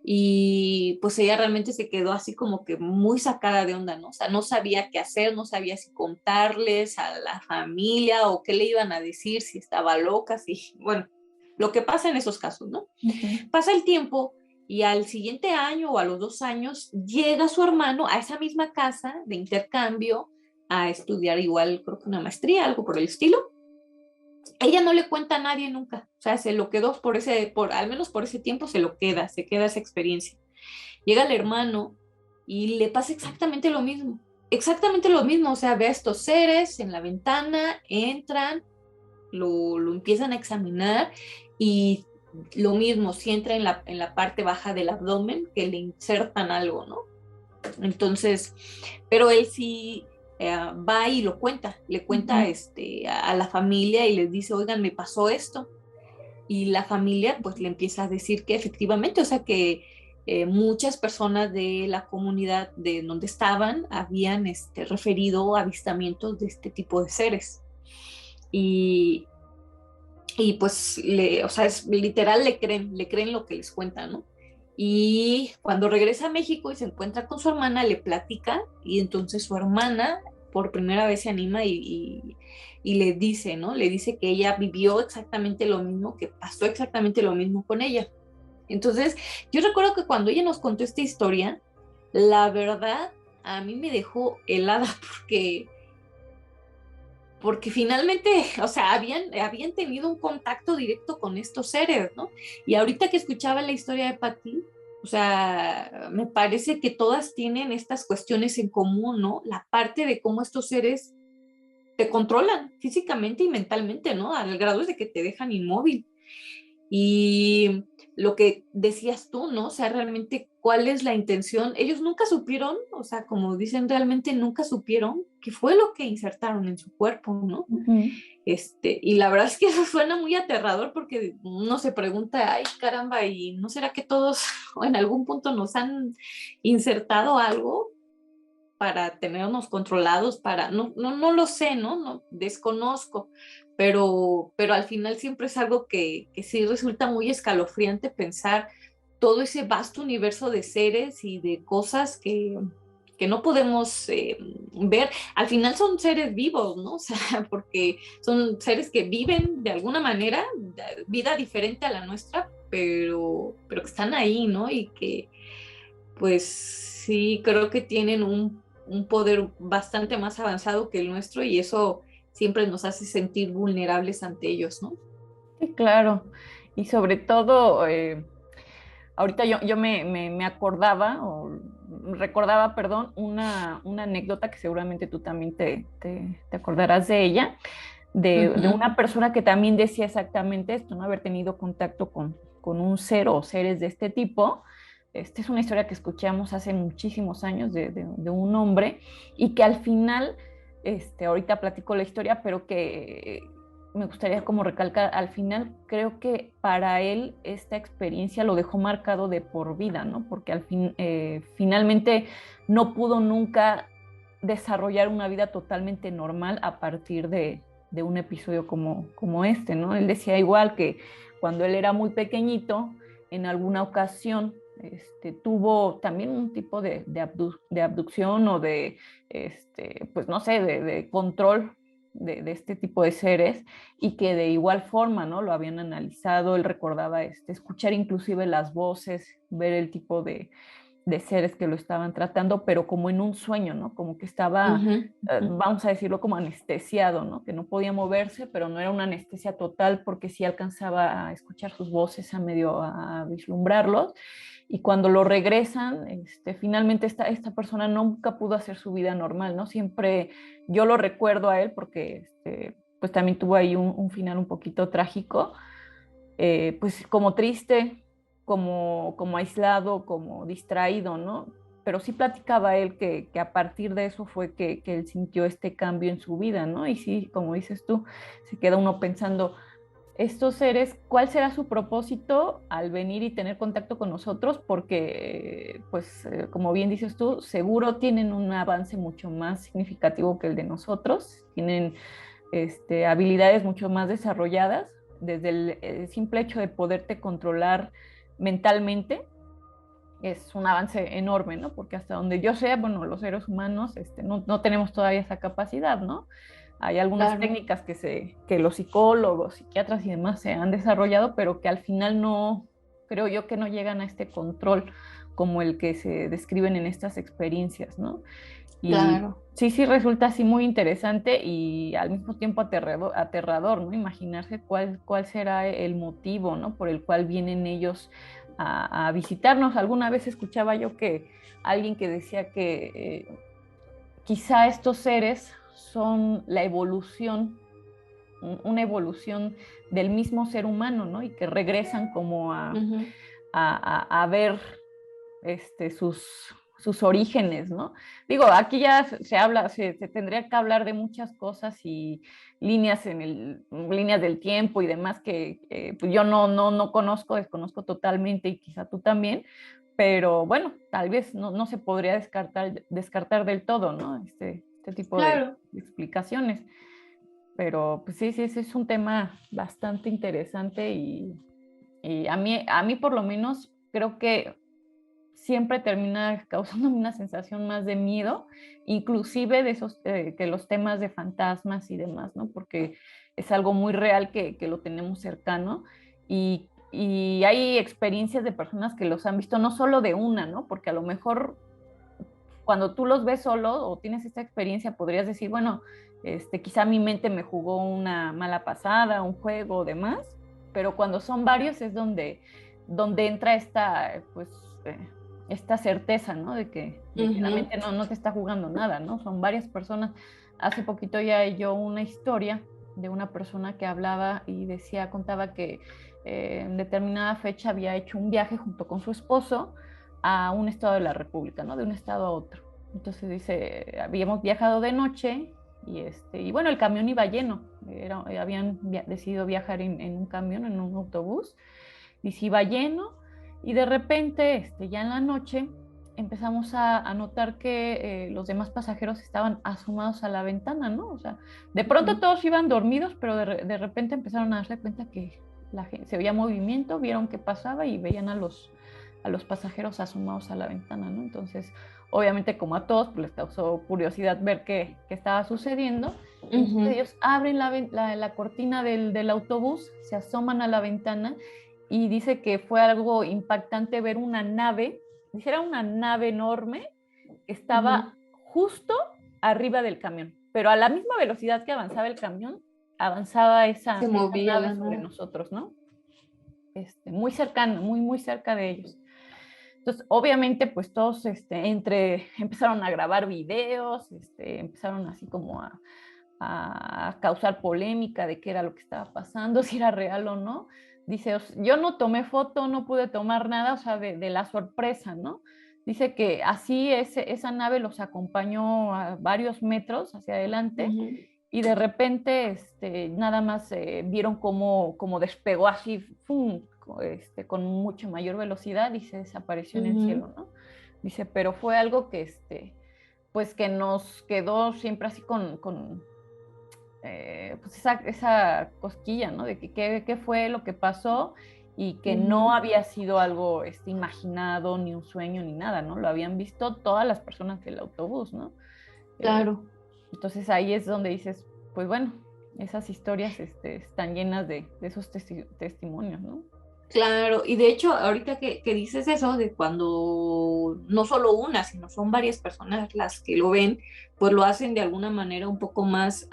Y pues ella realmente se quedó así como que muy sacada de onda, ¿no? O sea, no sabía qué hacer, no sabía si contarles a la familia o qué le iban a decir, si estaba loca, bueno, lo que pasa en esos casos, ¿no? Pasa el tiempo y al siguiente año o a los 2 años llega su hermano a esa misma casa de intercambio a estudiar igual, creo que una maestría, algo por el estilo. Ella no le cuenta a nadie nunca, o sea, se lo quedó al menos por ese tiempo se queda esa experiencia. Llega el hermano y le pasa exactamente lo mismo, o sea, ve a estos seres en la ventana, entran, lo empiezan a examinar y lo mismo, si entra en la parte baja del abdomen, que le insertan algo, ¿no? Entonces, pero él sí va y le cuenta a la familia y les dice, oigan, me pasó esto. Y la familia pues le empieza a decir que efectivamente, o sea que muchas personas de la comunidad de donde estaban habían referido avistamientos de este tipo de seres. Y pues, o sea, es literal, le creen lo que les cuentan, ¿no? Y cuando regresa a México y se encuentra con su hermana, le platica y entonces su hermana por primera vez se anima y le dice, ¿no? Le dice que ella vivió exactamente lo mismo, que pasó exactamente lo mismo con ella. Entonces, yo recuerdo que cuando ella nos contó esta historia, la verdad, a mí me dejó helada porque finalmente, o sea, habían tenido un contacto directo con estos seres, ¿no? Y ahorita que escuchaba la historia de Patti, o sea, me parece que todas tienen estas cuestiones en común, ¿no? La parte de cómo estos seres te controlan físicamente y mentalmente, ¿no? Al grado de que te dejan inmóvil. Y lo que decías tú, ¿no? O sea, realmente, ¿cuál es la intención? Ellos nunca supieron, o sea, como dicen, realmente nunca supieron qué fue lo que insertaron en su cuerpo, ¿no? Y la verdad es que eso suena muy aterrador porque uno se pregunta, ay, caramba, ¿y no será que todos en algún punto nos han insertado algo para tenernos controlados, no lo sé, ¿no? Desconozco, pero al final siempre es algo que sí resulta muy escalofriante pensar todo ese vasto universo de seres y de cosas que que no podemos ver. Al final son seres vivos, ¿no? O sea, porque son seres que viven de alguna manera, vida diferente a la nuestra, pero que están ahí, ¿no? Y que, pues sí, creo que tienen un poder bastante más avanzado que el nuestro y eso siempre nos hace sentir vulnerables ante ellos, ¿no? Sí, claro. Y sobre todo, ahorita yo me acordaba, o recordaba, perdón, una anécdota que seguramente tú también te acordarás de ella, de una persona que también decía exactamente esto, ¿no? Haber tenido contacto con un ser o seres de este tipo. Esta es una historia que escuchamos hace muchísimos años de un hombre y que al final, ahorita platico la historia, pero que me gustaría como recalcar, al final creo que para él esta experiencia lo dejó marcado de por vida, ¿no? Porque finalmente no pudo nunca desarrollar una vida totalmente normal a partir de un episodio como este, ¿no? Él decía igual que cuando él era muy pequeñito, en alguna ocasión tuvo también un tipo de abducción o pues no sé, de control de este tipo de seres y que de igual forma, ¿no? Lo habían analizado, él recordaba escuchar inclusive las voces, ver el tipo de seres que lo estaban tratando, pero como en un sueño, ¿no? Como que estaba, vamos a decirlo, como anestesiado, ¿no? Que no podía moverse, pero no era una anestesia total porque sí alcanzaba a escuchar sus voces, a medio a vislumbrarlos. Y cuando lo regresan, finalmente esta persona nunca pudo hacer su vida normal, ¿no? Siempre yo lo recuerdo a él porque pues también tuvo ahí un final un poquito trágico, pues como triste, como aislado, como distraído, ¿no? Pero sí platicaba él que a partir de eso fue que él sintió este cambio en su vida, ¿no? Y sí, como dices tú, se queda uno pensando, estos seres, ¿cuál será su propósito al venir y tener contacto con nosotros? Porque, pues, como bien dices tú, seguro tienen un avance mucho más significativo que el de nosotros, tienen habilidades mucho más desarrolladas, desde el simple hecho de poderte controlar mentalmente, es un avance enorme, ¿no? Porque hasta donde yo sé, bueno, los seres humanos no tenemos todavía esa capacidad, ¿no? Hay algunas técnicas que los psicólogos, psiquiatras y demás se han desarrollado, pero que al final no, creo yo que no llegan a este control como el que se describen en estas experiencias, ¿no? Y sí resulta así muy interesante y al mismo tiempo aterrador, ¿no? Imaginarse cuál será el motivo, ¿no? Por el cual vienen ellos a visitarnos. Alguna vez escuchaba yo que alguien que decía que quizá estos seres son la evolución, una evolución del mismo ser humano, ¿no? Y que regresan como a ver sus orígenes, ¿no? Digo, aquí ya se habla, se tendría que hablar de muchas cosas y líneas líneas del tiempo y demás que pues yo no conozco, desconozco totalmente y quizá tú también, pero bueno, tal vez no se podría descartar del todo, ¿no? Este tipo de explicaciones. Pero pues sí, es un tema bastante interesante y a mí por lo menos creo que siempre termina causándome una sensación más de miedo, inclusive de esos, que los temas de fantasmas y demás, ¿no? Porque es algo muy real que lo tenemos cercano y hay experiencias de personas que los han visto, no solo de una, ¿no? Porque a lo mejor cuando tú los ves solo o tienes esta experiencia podrías decir, bueno, quizá mi mente me jugó una mala pasada, un juego o demás, pero cuando son varios es donde entra pues, esta certeza, ¿no? De que la mente no te está jugando nada, ¿no? Son varias personas. Hace poquito ya yo una historia de una persona que hablaba y contaba que en determinada fecha había hecho un viaje junto con su esposo a un estado de la República, ¿no? De un estado a otro. Entonces dice, habíamos viajado de noche y bueno, el camión iba lleno. Habían decidido viajar en un camión, en un autobús, y se iba lleno y de repente, ya en la noche, empezamos a notar que los demás pasajeros estaban asomados a la ventana, ¿no? O sea, de pronto todos iban dormidos, pero de repente empezaron a darse cuenta que se veía movimiento, vieron qué pasaba y veían a los pasajeros asomados a la ventana, ¿no? Entonces, obviamente como a todos, pues les causó curiosidad ver qué estaba sucediendo. Ujú. Ellos abren la cortina del autobús, se asoman a la ventana y dice que fue algo impactante ver una nave, dice era una nave enorme que estaba justo arriba del camión, pero a la misma velocidad que avanzaba el camión, avanzaba esa Se movía nave la sobre nave. nosotros, ¿no? Muy cercana, muy cerca de ellos. Entonces, obviamente, pues todos empezaron a grabar videos, empezaron así como a causar polémica de qué era lo que estaba pasando, si era real o no. Dice, yo no tomé foto, no pude tomar nada, o sea, de la sorpresa, ¿no? Dice que así esa nave los acompañó a varios metros hacia adelante y de repente nada más vieron cómo despegó así, ¡fum! Con mucha mayor velocidad y se desapareció en el cielo, ¿no? Dice, pero fue algo que, pues que nos quedó siempre así con pues esa cosquilla, ¿no? De que qué fue lo que pasó y que no había sido algo imaginado, ni un sueño, ni nada, ¿no? Lo habían visto todas las personas del autobús, ¿no? Claro. Entonces ahí es donde dices, pues bueno, esas historias están llenas de esos testimonios, ¿no? Claro, y de hecho, ahorita que dices eso, de cuando no solo una, sino son varias personas las que lo ven, pues lo hacen de alguna manera un poco más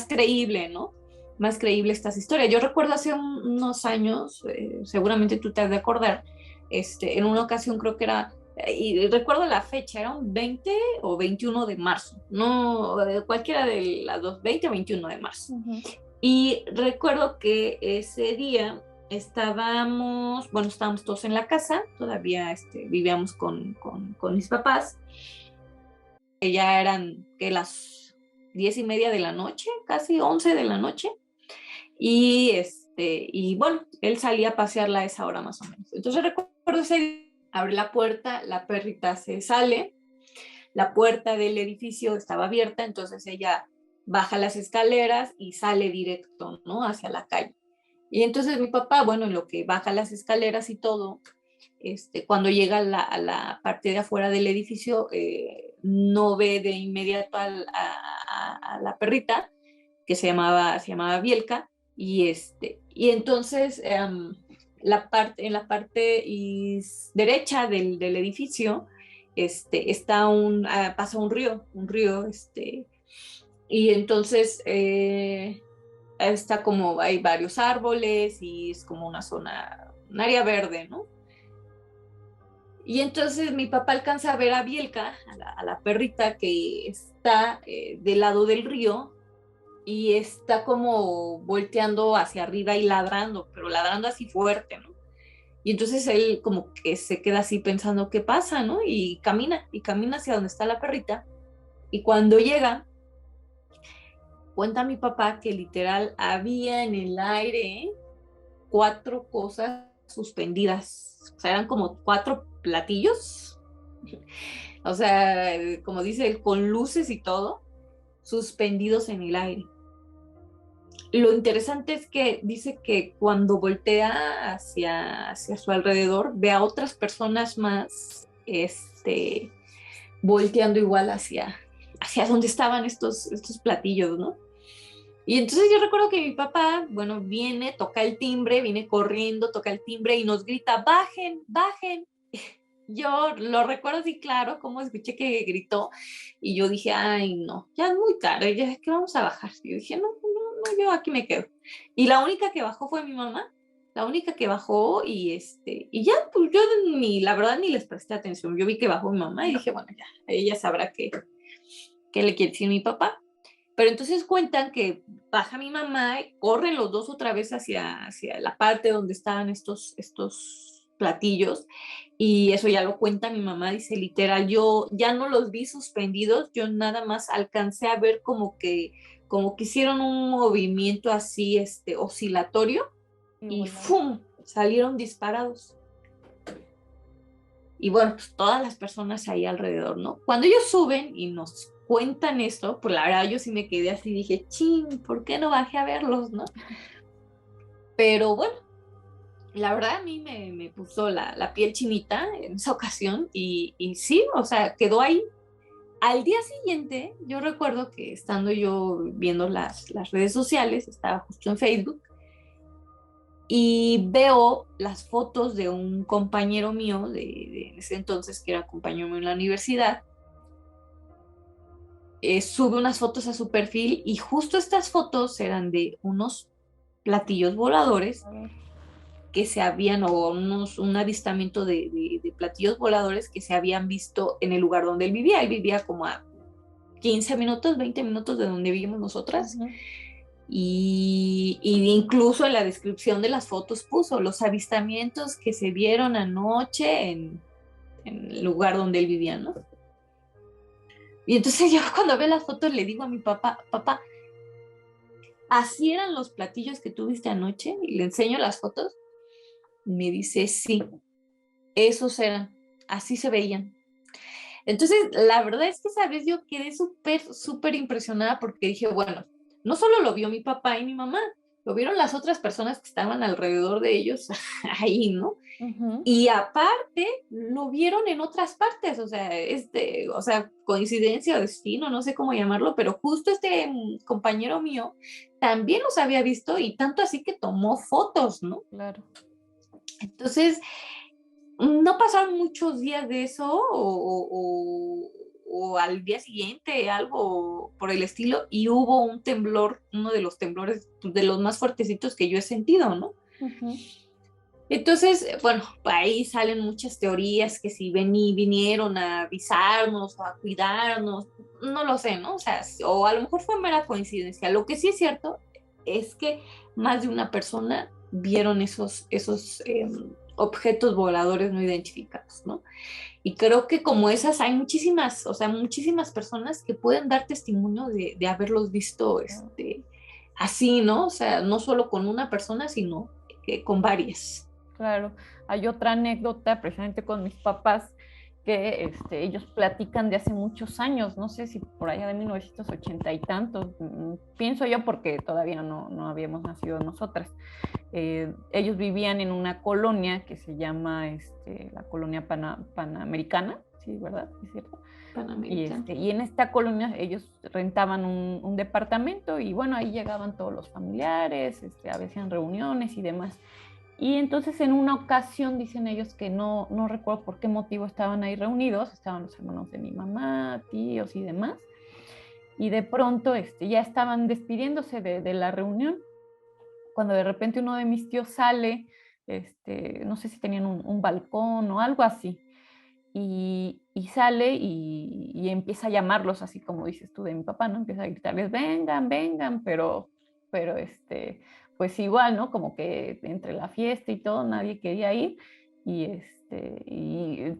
creíble, ¿no? Más creíble estas historias. Yo recuerdo hace unos años, seguramente tú te has de acordar, en una ocasión creo que era, y recuerdo la fecha, era un 20 o 21 de marzo, no, cualquiera de las dos, 20 o 21 de marzo. Y recuerdo que ese día estábamos todos en la casa, todavía vivíamos con mis papás, que ya eran que las 10:30 de la noche, casi 11 de la noche, y bueno, él salía a pasearla a esa hora más o menos. Entonces recuerdo ese día, abre la puerta, la perrita se sale, la puerta del edificio estaba abierta, entonces ella baja las escaleras y sale directo, ¿no? Hacia la calle. Y entonces mi papá, bueno, en lo que baja las escaleras y todo, cuando llega a la parte de afuera del edificio, no ve de inmediato a la perrita, que se llamaba Bielka, y entonces en la parte derecha del edificio, pasa un río, y entonces está como, hay varios árboles y es como una zona, un área verde, ¿no? Y entonces mi papá alcanza a ver a Bielka, a la perrita que está del lado del río y está como volteando hacia arriba y ladrando, pero ladrando así fuerte, ¿no? Y entonces él como que se queda así pensando qué pasa, ¿no? Y camina hacia donde está la perrita. Y cuando llega, cuenta mi papá que literal había en el aire 4 cosas suspendidas. O sea, eran como 4 platillos. O sea, como dice él, con luces y todo, suspendidos en el aire. Lo interesante es que dice que cuando voltea hacia su alrededor, ve a otras personas más volteando igual hacia donde estaban estos platillos, ¿no? Y entonces yo recuerdo que mi papá, bueno, viene corriendo, toca el timbre y nos grita, bajen, bajen. Yo lo recuerdo así claro, como escuché que gritó y yo dije, ay, no, ya es muy tarde, ya es que vamos a bajar. Y yo dije, no, yo aquí me quedo. Y la única que bajó fue mi mamá, la única que bajó y ya, pues yo la verdad ni les presté atención. Yo vi que bajó mi mamá y dije, bueno, ya, ella sabrá qué le quiere decir mi papá. Pero entonces cuentan que baja mi mamá, corren los dos otra vez hacia la parte donde estaban estos platillos, y eso ya lo cuenta mi mamá, dice literal, yo ya no los vi suspendidos, yo nada más alcancé a ver como que hicieron un movimiento así, oscilatorio, y ¡fum! Salieron disparados. Y bueno, pues todas las personas ahí alrededor, ¿no? Cuando ellos suben y nos cuentan esto, pues la verdad yo sí me quedé así, dije, ching, ¿por qué no bajé a verlos, no? Pero bueno, la verdad a mí me puso la piel chinita en esa ocasión y sí, o sea, quedó ahí. Al día siguiente, yo recuerdo que estando yo viendo las redes sociales, estaba justo en Facebook, y veo las fotos de un compañero mío de ese entonces, que era compañero mío en la universidad. Sube unas fotos a su perfil y justo estas fotos eran de unos platillos voladores que se habían, o un avistamiento de platillos voladores que se habían visto en el lugar donde él vivía. Él vivía como a 15 minutos, 20 minutos de donde vivimos nosotras. Uh-huh. Y incluso en la descripción de las fotos puso los avistamientos que se vieron anoche en el lugar donde él vivía, ¿no? Y entonces yo cuando veo las fotos le digo a mi papá, papá, ¿así eran los platillos que tú viste anoche? Y le enseño las fotos. Y me dice, sí, esos eran, así se veían. Entonces, la verdad es que esa vez yo quedé súper impresionada porque dije, bueno, no solo lo vio mi papá y mi mamá, lo vieron las otras personas que estaban alrededor de ellos ahí, ¿no? Uh-huh. Y aparte, lo vieron en otras partes, o sea, coincidencia o destino, no sé cómo llamarlo, pero justo este compañero mío también los había visto y tanto así que tomó fotos, ¿no? Claro. Entonces, no pasaron muchos días de eso o al día siguiente, algo por el estilo, y hubo un temblor, uno de los temblores de los más fuertecitos que yo he sentido, ¿no? Uh-huh. Entonces, bueno, ahí salen muchas teorías que si vinieron a avisarnos o a cuidarnos, no lo sé, ¿no? O sea, o a lo mejor fue mera coincidencia. Lo que sí es cierto es que más de una persona vieron esos objetos voladores no identificados, ¿no? Y creo que como esas hay muchísimas, o sea, muchísimas personas que pueden dar testimonio de haberlos visto así, ¿no? O sea, no solo con una persona, sino con varias. Claro, hay otra anécdota precisamente con mis papás que ellos platican de hace muchos años, no sé si por allá de 1980 y tantos, pienso yo porque todavía no habíamos nacido nosotras. Ellos vivían en una colonia que se llama la colonia Panamericana, ¿sí, verdad? ¿Es cierto? Y en esta colonia ellos rentaban un departamento y bueno, ahí llegaban todos los familiares, hacían reuniones y demás. Y entonces en una ocasión dicen ellos que no recuerdo por qué motivo estaban ahí reunidos, estaban los hermanos de mi mamá, tíos y demás, y de pronto ya estaban despidiéndose de la reunión, cuando de repente uno de mis tíos sale, no sé si tenían un balcón o algo así, y sale y empieza a llamarlos, así como dices tú de mi papá, ¿no? Empieza a gritarles, vengan, vengan, pero pues igual, ¿no? Como que entre la fiesta y todo, nadie quería ir, y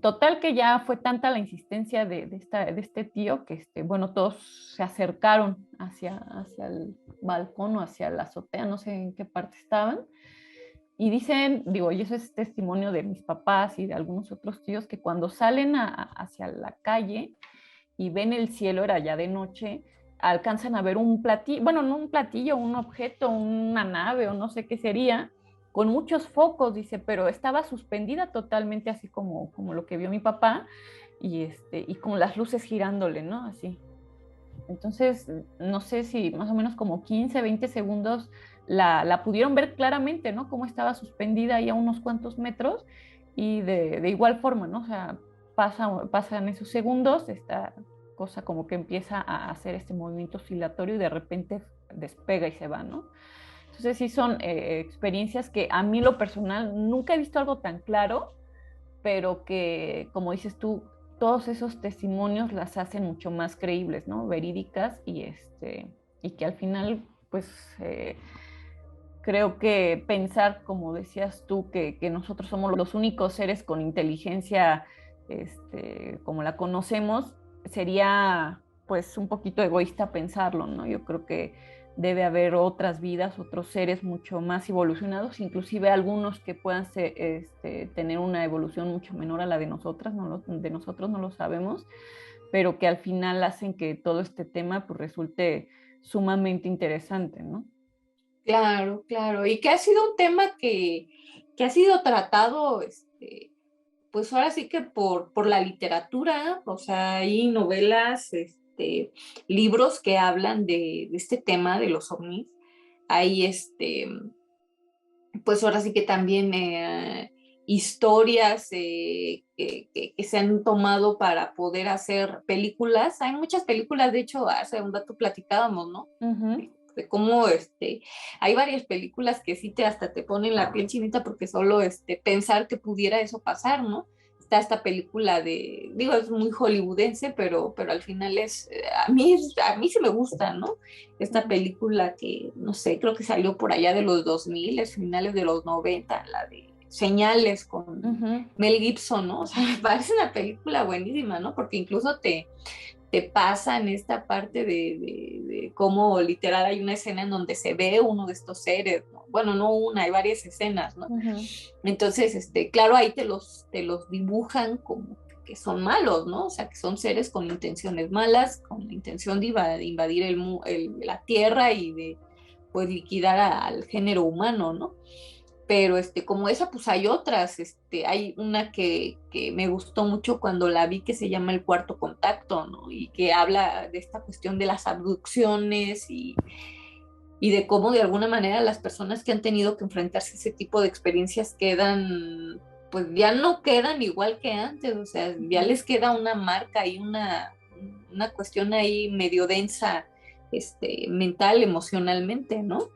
total que ya fue tanta la insistencia de este tío que, bueno, todos se acercaron hacia el balcón o hacia la azotea, no sé en qué parte estaban, y dicen, digo, y eso es testimonio de mis papás y de algunos otros tíos, que cuando salen hacia la calle y ven el cielo, era ya de noche, alcanzan a ver un platillo, bueno, no un platillo, un objeto, una nave o no sé qué sería, con muchos focos, dice, pero estaba suspendida totalmente así como lo que vio mi papá, y con las luces girándole, ¿no? Así. Entonces, no sé si más o menos como 15, 20 segundos la pudieron ver claramente, ¿no? Cómo estaba suspendida ahí a unos cuantos metros, y de igual forma, ¿no? O sea, pasan esos segundos, esta cosa como que empieza a hacer este movimiento oscilatorio y de repente despega y se va, ¿no? Entonces sí son experiencias que a mí lo personal nunca he visto algo tan claro, pero que, como dices tú, todos esos testimonios las hacen mucho más creíbles, ¿no? Verídicas, y que al final, pues, creo que pensar, como decías tú, que nosotros somos los únicos seres con inteligencia, como la conocemos, sería, pues, un poquito egoísta pensarlo, ¿no? Yo creo que debe haber otras vidas, otros seres mucho más evolucionados, inclusive algunos que puedan tener una evolución mucho menor a la de nosotras, de nosotros no lo sabemos, pero que al final hacen que todo este tema pues resulte sumamente interesante, ¿no? Claro, claro, y que ha sido un tema que que ha sido tratado, pues ahora sí que por la literatura, o sea, hay novelas, libros que hablan de este tema de los ovnis. Hay, pues ahora sí que también historias que se han tomado para poder hacer películas. Hay muchas películas, de hecho, hace un rato platicábamos, ¿no? De cómo hay varias películas que sí hasta te ponen la piel chinita porque solo pensar que pudiera eso pasar, ¿no? Está esta película digo, es muy hollywoodense, pero al final a mí sí me gusta, ¿no? Esta película que, no sé, creo que salió por allá de los 2000, finales de los 90, la de Señales con Mel Gibson, ¿no? O sea, me parece una película buenísima, ¿no? Porque incluso te pasa en esta parte de cómo literal hay una escena en donde se ve uno de estos seres, ¿no? Bueno, no una, hay varias escenas, ¿no? Entonces, claro, ahí te los dibujan como que son malos, ¿no? O sea, que son seres con intenciones malas, con la intención de invadir la tierra y de, pues, liquidar al género humano, ¿no? Pero como esa, pues hay otras, hay una que me gustó mucho cuando la vi que se llama El Cuarto Contacto, ¿no? Y que habla de esta cuestión de las abducciones y de cómo de alguna manera las personas que han tenido que enfrentarse a ese tipo de experiencias quedan, pues ya no quedan igual que antes, o sea, ya les queda una marca y una cuestión ahí medio densa, mental, emocionalmente, ¿no?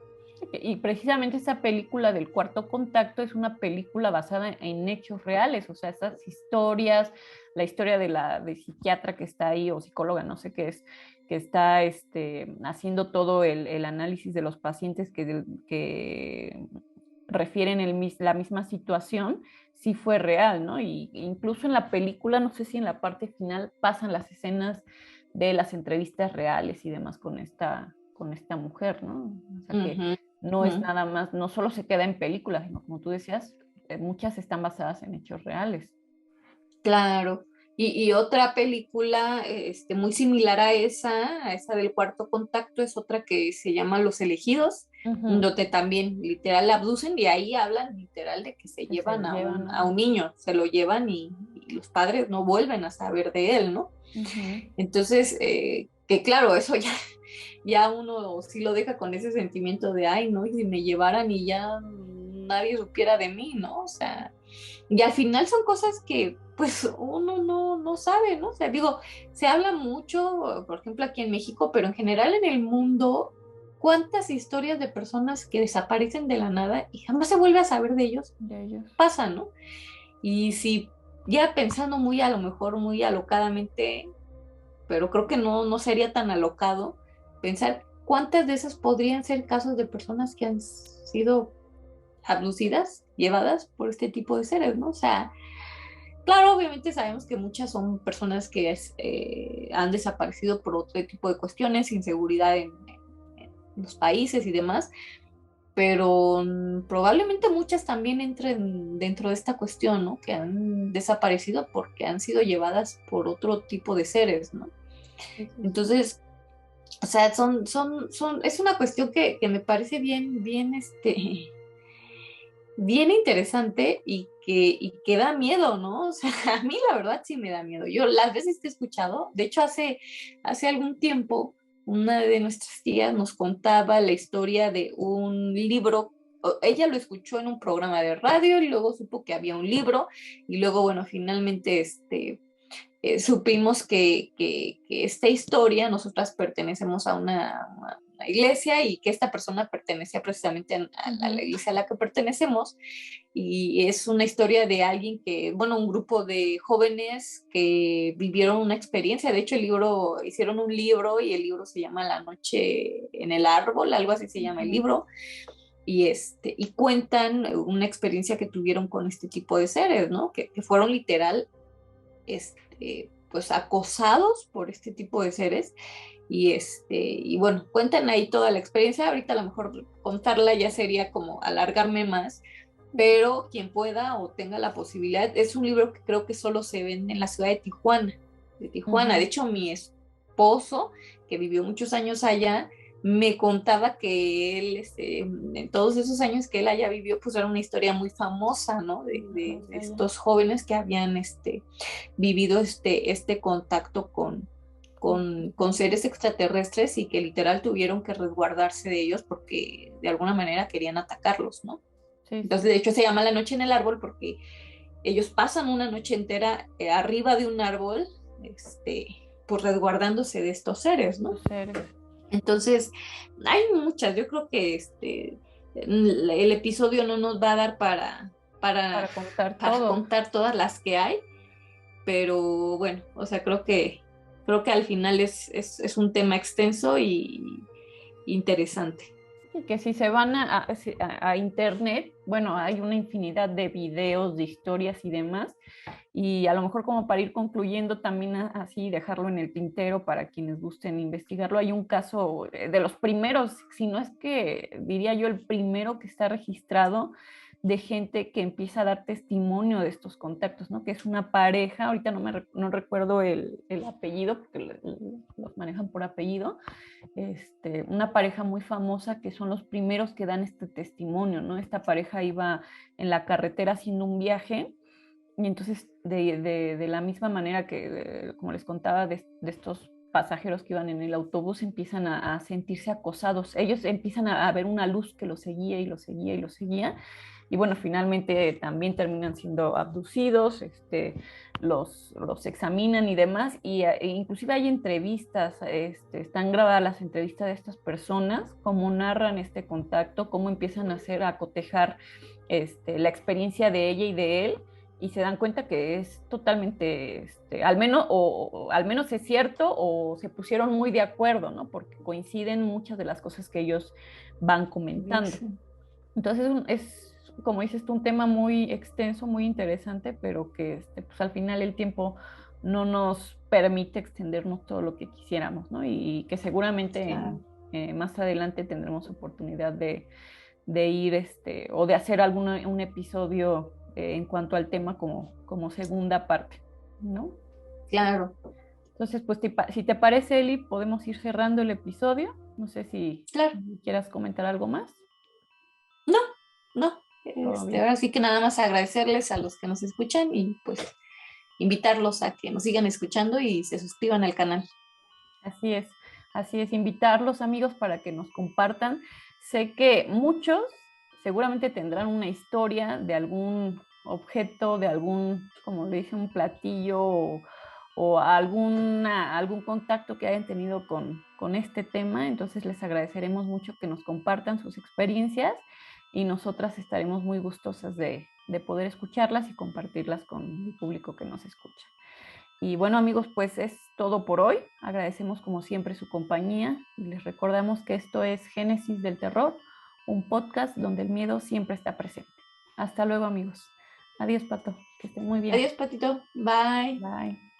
Y precisamente esa película del Cuarto Contacto es una película basada en hechos reales, o sea, esas historias, la historia de psiquiatra que está ahí, o psicóloga, no sé qué es, que está haciendo todo el análisis de los pacientes que refieren la misma situación, sí fue real, ¿no? Y incluso en la película, no sé si en la parte final pasan las escenas de las entrevistas reales y demás con esta mujer, ¿no? O sea, que no es nada más, no solo se queda en películas, sino como tú decías, muchas están basadas en hechos reales. Claro. Y otra película muy similar a esa del Cuarto Contacto, es otra que se llama Los Elegidos, donde también literal la abducen, y ahí hablan literal de que se llevan a un niño, se lo llevan y los padres no vuelven a saber de él, ¿no? Entonces, que claro, eso ya uno sí lo deja con ese sentimiento de, ay, ¿no? Y si me llevaran y ya nadie supiera de mí, ¿no? O sea, y al final son cosas que pues uno no sabe, ¿no? O sea, digo, se habla mucho, por ejemplo, aquí en México, pero en general en el mundo, ¿cuántas historias de personas que desaparecen de la nada y jamás se vuelve a saber de ellos? Pasan, ¿no? Y si ya pensando a lo mejor muy alocadamente, pero creo que no sería tan alocado pensar cuántas de esas podrían ser casos de personas que han sido abducidas, llevadas por este tipo de seres, ¿no? O sea, claro, obviamente sabemos que muchas son personas que han desaparecido por otro tipo de cuestiones, inseguridad en los países y demás, pero probablemente muchas también entren dentro de esta cuestión, ¿no? Que han desaparecido porque han sido llevadas por otro tipo de seres, ¿no? Entonces, o sea, es una cuestión que me parece bien interesante y que da miedo, ¿no? O sea, a mí la verdad sí me da miedo. Yo las veces que he escuchado, de hecho hace algún tiempo, una de nuestras tías nos contaba la historia de un libro. Ella lo escuchó en un programa de radio y luego supo que había un libro y luego, bueno, finalmente supimos que esta historia, nosotras pertenecemos a una iglesia y que esta persona pertenecía precisamente a la iglesia a la que pertenecemos, y es una historia de alguien un grupo de jóvenes que vivieron una experiencia. De hecho, hicieron un libro y el libro se llama La Noche en el Árbol, algo así se llama el libro, y cuentan una experiencia que tuvieron con este tipo de seres, ¿no? Que fueron literal pues acosados por este tipo de seres y bueno, cuentan ahí toda la experiencia. Ahorita a lo mejor contarla ya sería como alargarme más, pero quien pueda o tenga la posibilidad, es un libro que creo que solo se vende en la ciudad de Tijuana. De hecho, mi esposo, que vivió muchos años allá, me contaba que él, en todos esos años que él allá vivió, pues era una historia muy famosa, ¿no? De estos jóvenes que habían vivido este contacto con seres extraterrestres y que literal tuvieron que resguardarse de ellos porque de alguna manera querían atacarlos, ¿no? Sí, Entonces, de hecho, se llama La Noche en el Árbol porque ellos pasan una noche entera arriba de un árbol, pues resguardándose de estos seres, ¿no? los seres. Entonces, hay muchas. Yo creo que el episodio no nos va a dar para contar todo. contar todas las que hay, pero bueno, o sea, creo que al final es un tema extenso y interesante. Y que si se van a internet, bueno, hay una infinidad de videos, de historias y demás, y a lo mejor como para ir concluyendo también así, dejarlo en el tintero para quienes gusten investigarlo. Hay un caso de los primeros, si no es que diría yo el primero que está registrado de gente que empieza a dar testimonio de estos contactos, ¿no? Que es una pareja, ahorita no recuerdo el apellido, porque los manejan por apellido, una pareja muy famosa que son los primeros que dan este testimonio, ¿no? Esta pareja iba en la carretera haciendo un viaje y entonces de la misma manera que, como les contaba, de estos pasajeros que iban en el autobús empiezan a sentirse acosados. Ellos empiezan a ver una luz que los seguía y los seguía y los seguía. Y bueno, finalmente también terminan siendo abducidos, los examinan y demás, e inclusive hay entrevistas, están grabadas las entrevistas de estas personas, cómo narran este contacto, cómo empiezan a cotejar la experiencia de ella y de él, y se dan cuenta que es totalmente, al menos es cierto, o se pusieron muy de acuerdo, ¿no? Porque coinciden muchas de las cosas que ellos van comentando. Entonces es, como dices tú, un tema muy extenso, muy interesante, pero que pues al final el tiempo no nos permite extendernos todo lo que quisiéramos, ¿no? Y que seguramente más adelante tendremos oportunidad de ir o de hacer un episodio en cuanto al tema como segunda parte, ¿no? Claro. Entonces, pues si te parece, Eli, podemos ir cerrando el episodio. No sé si quieras comentar algo más. No. Ahora sí que nada más agradecerles a los que nos escuchan y pues invitarlos a que nos sigan escuchando y se suscriban al canal. Así es, invitarlos, amigos, para que nos compartan. Sé que muchos seguramente tendrán una historia de algún objeto, de algún, como le dije, un platillo o algún contacto que hayan tenido con este tema. Entonces les agradeceremos mucho que nos compartan sus experiencias y nosotras estaremos muy gustosas de poder escucharlas y compartirlas con el público que nos escucha. Y bueno, amigos, pues es todo por hoy. Agradecemos como siempre su compañía y les recordamos que esto es Génesis del Terror, un podcast donde el miedo siempre está presente. Hasta luego, amigos. Adiós, Pato. Que estén muy bien. Adiós, Patito. Bye. Bye.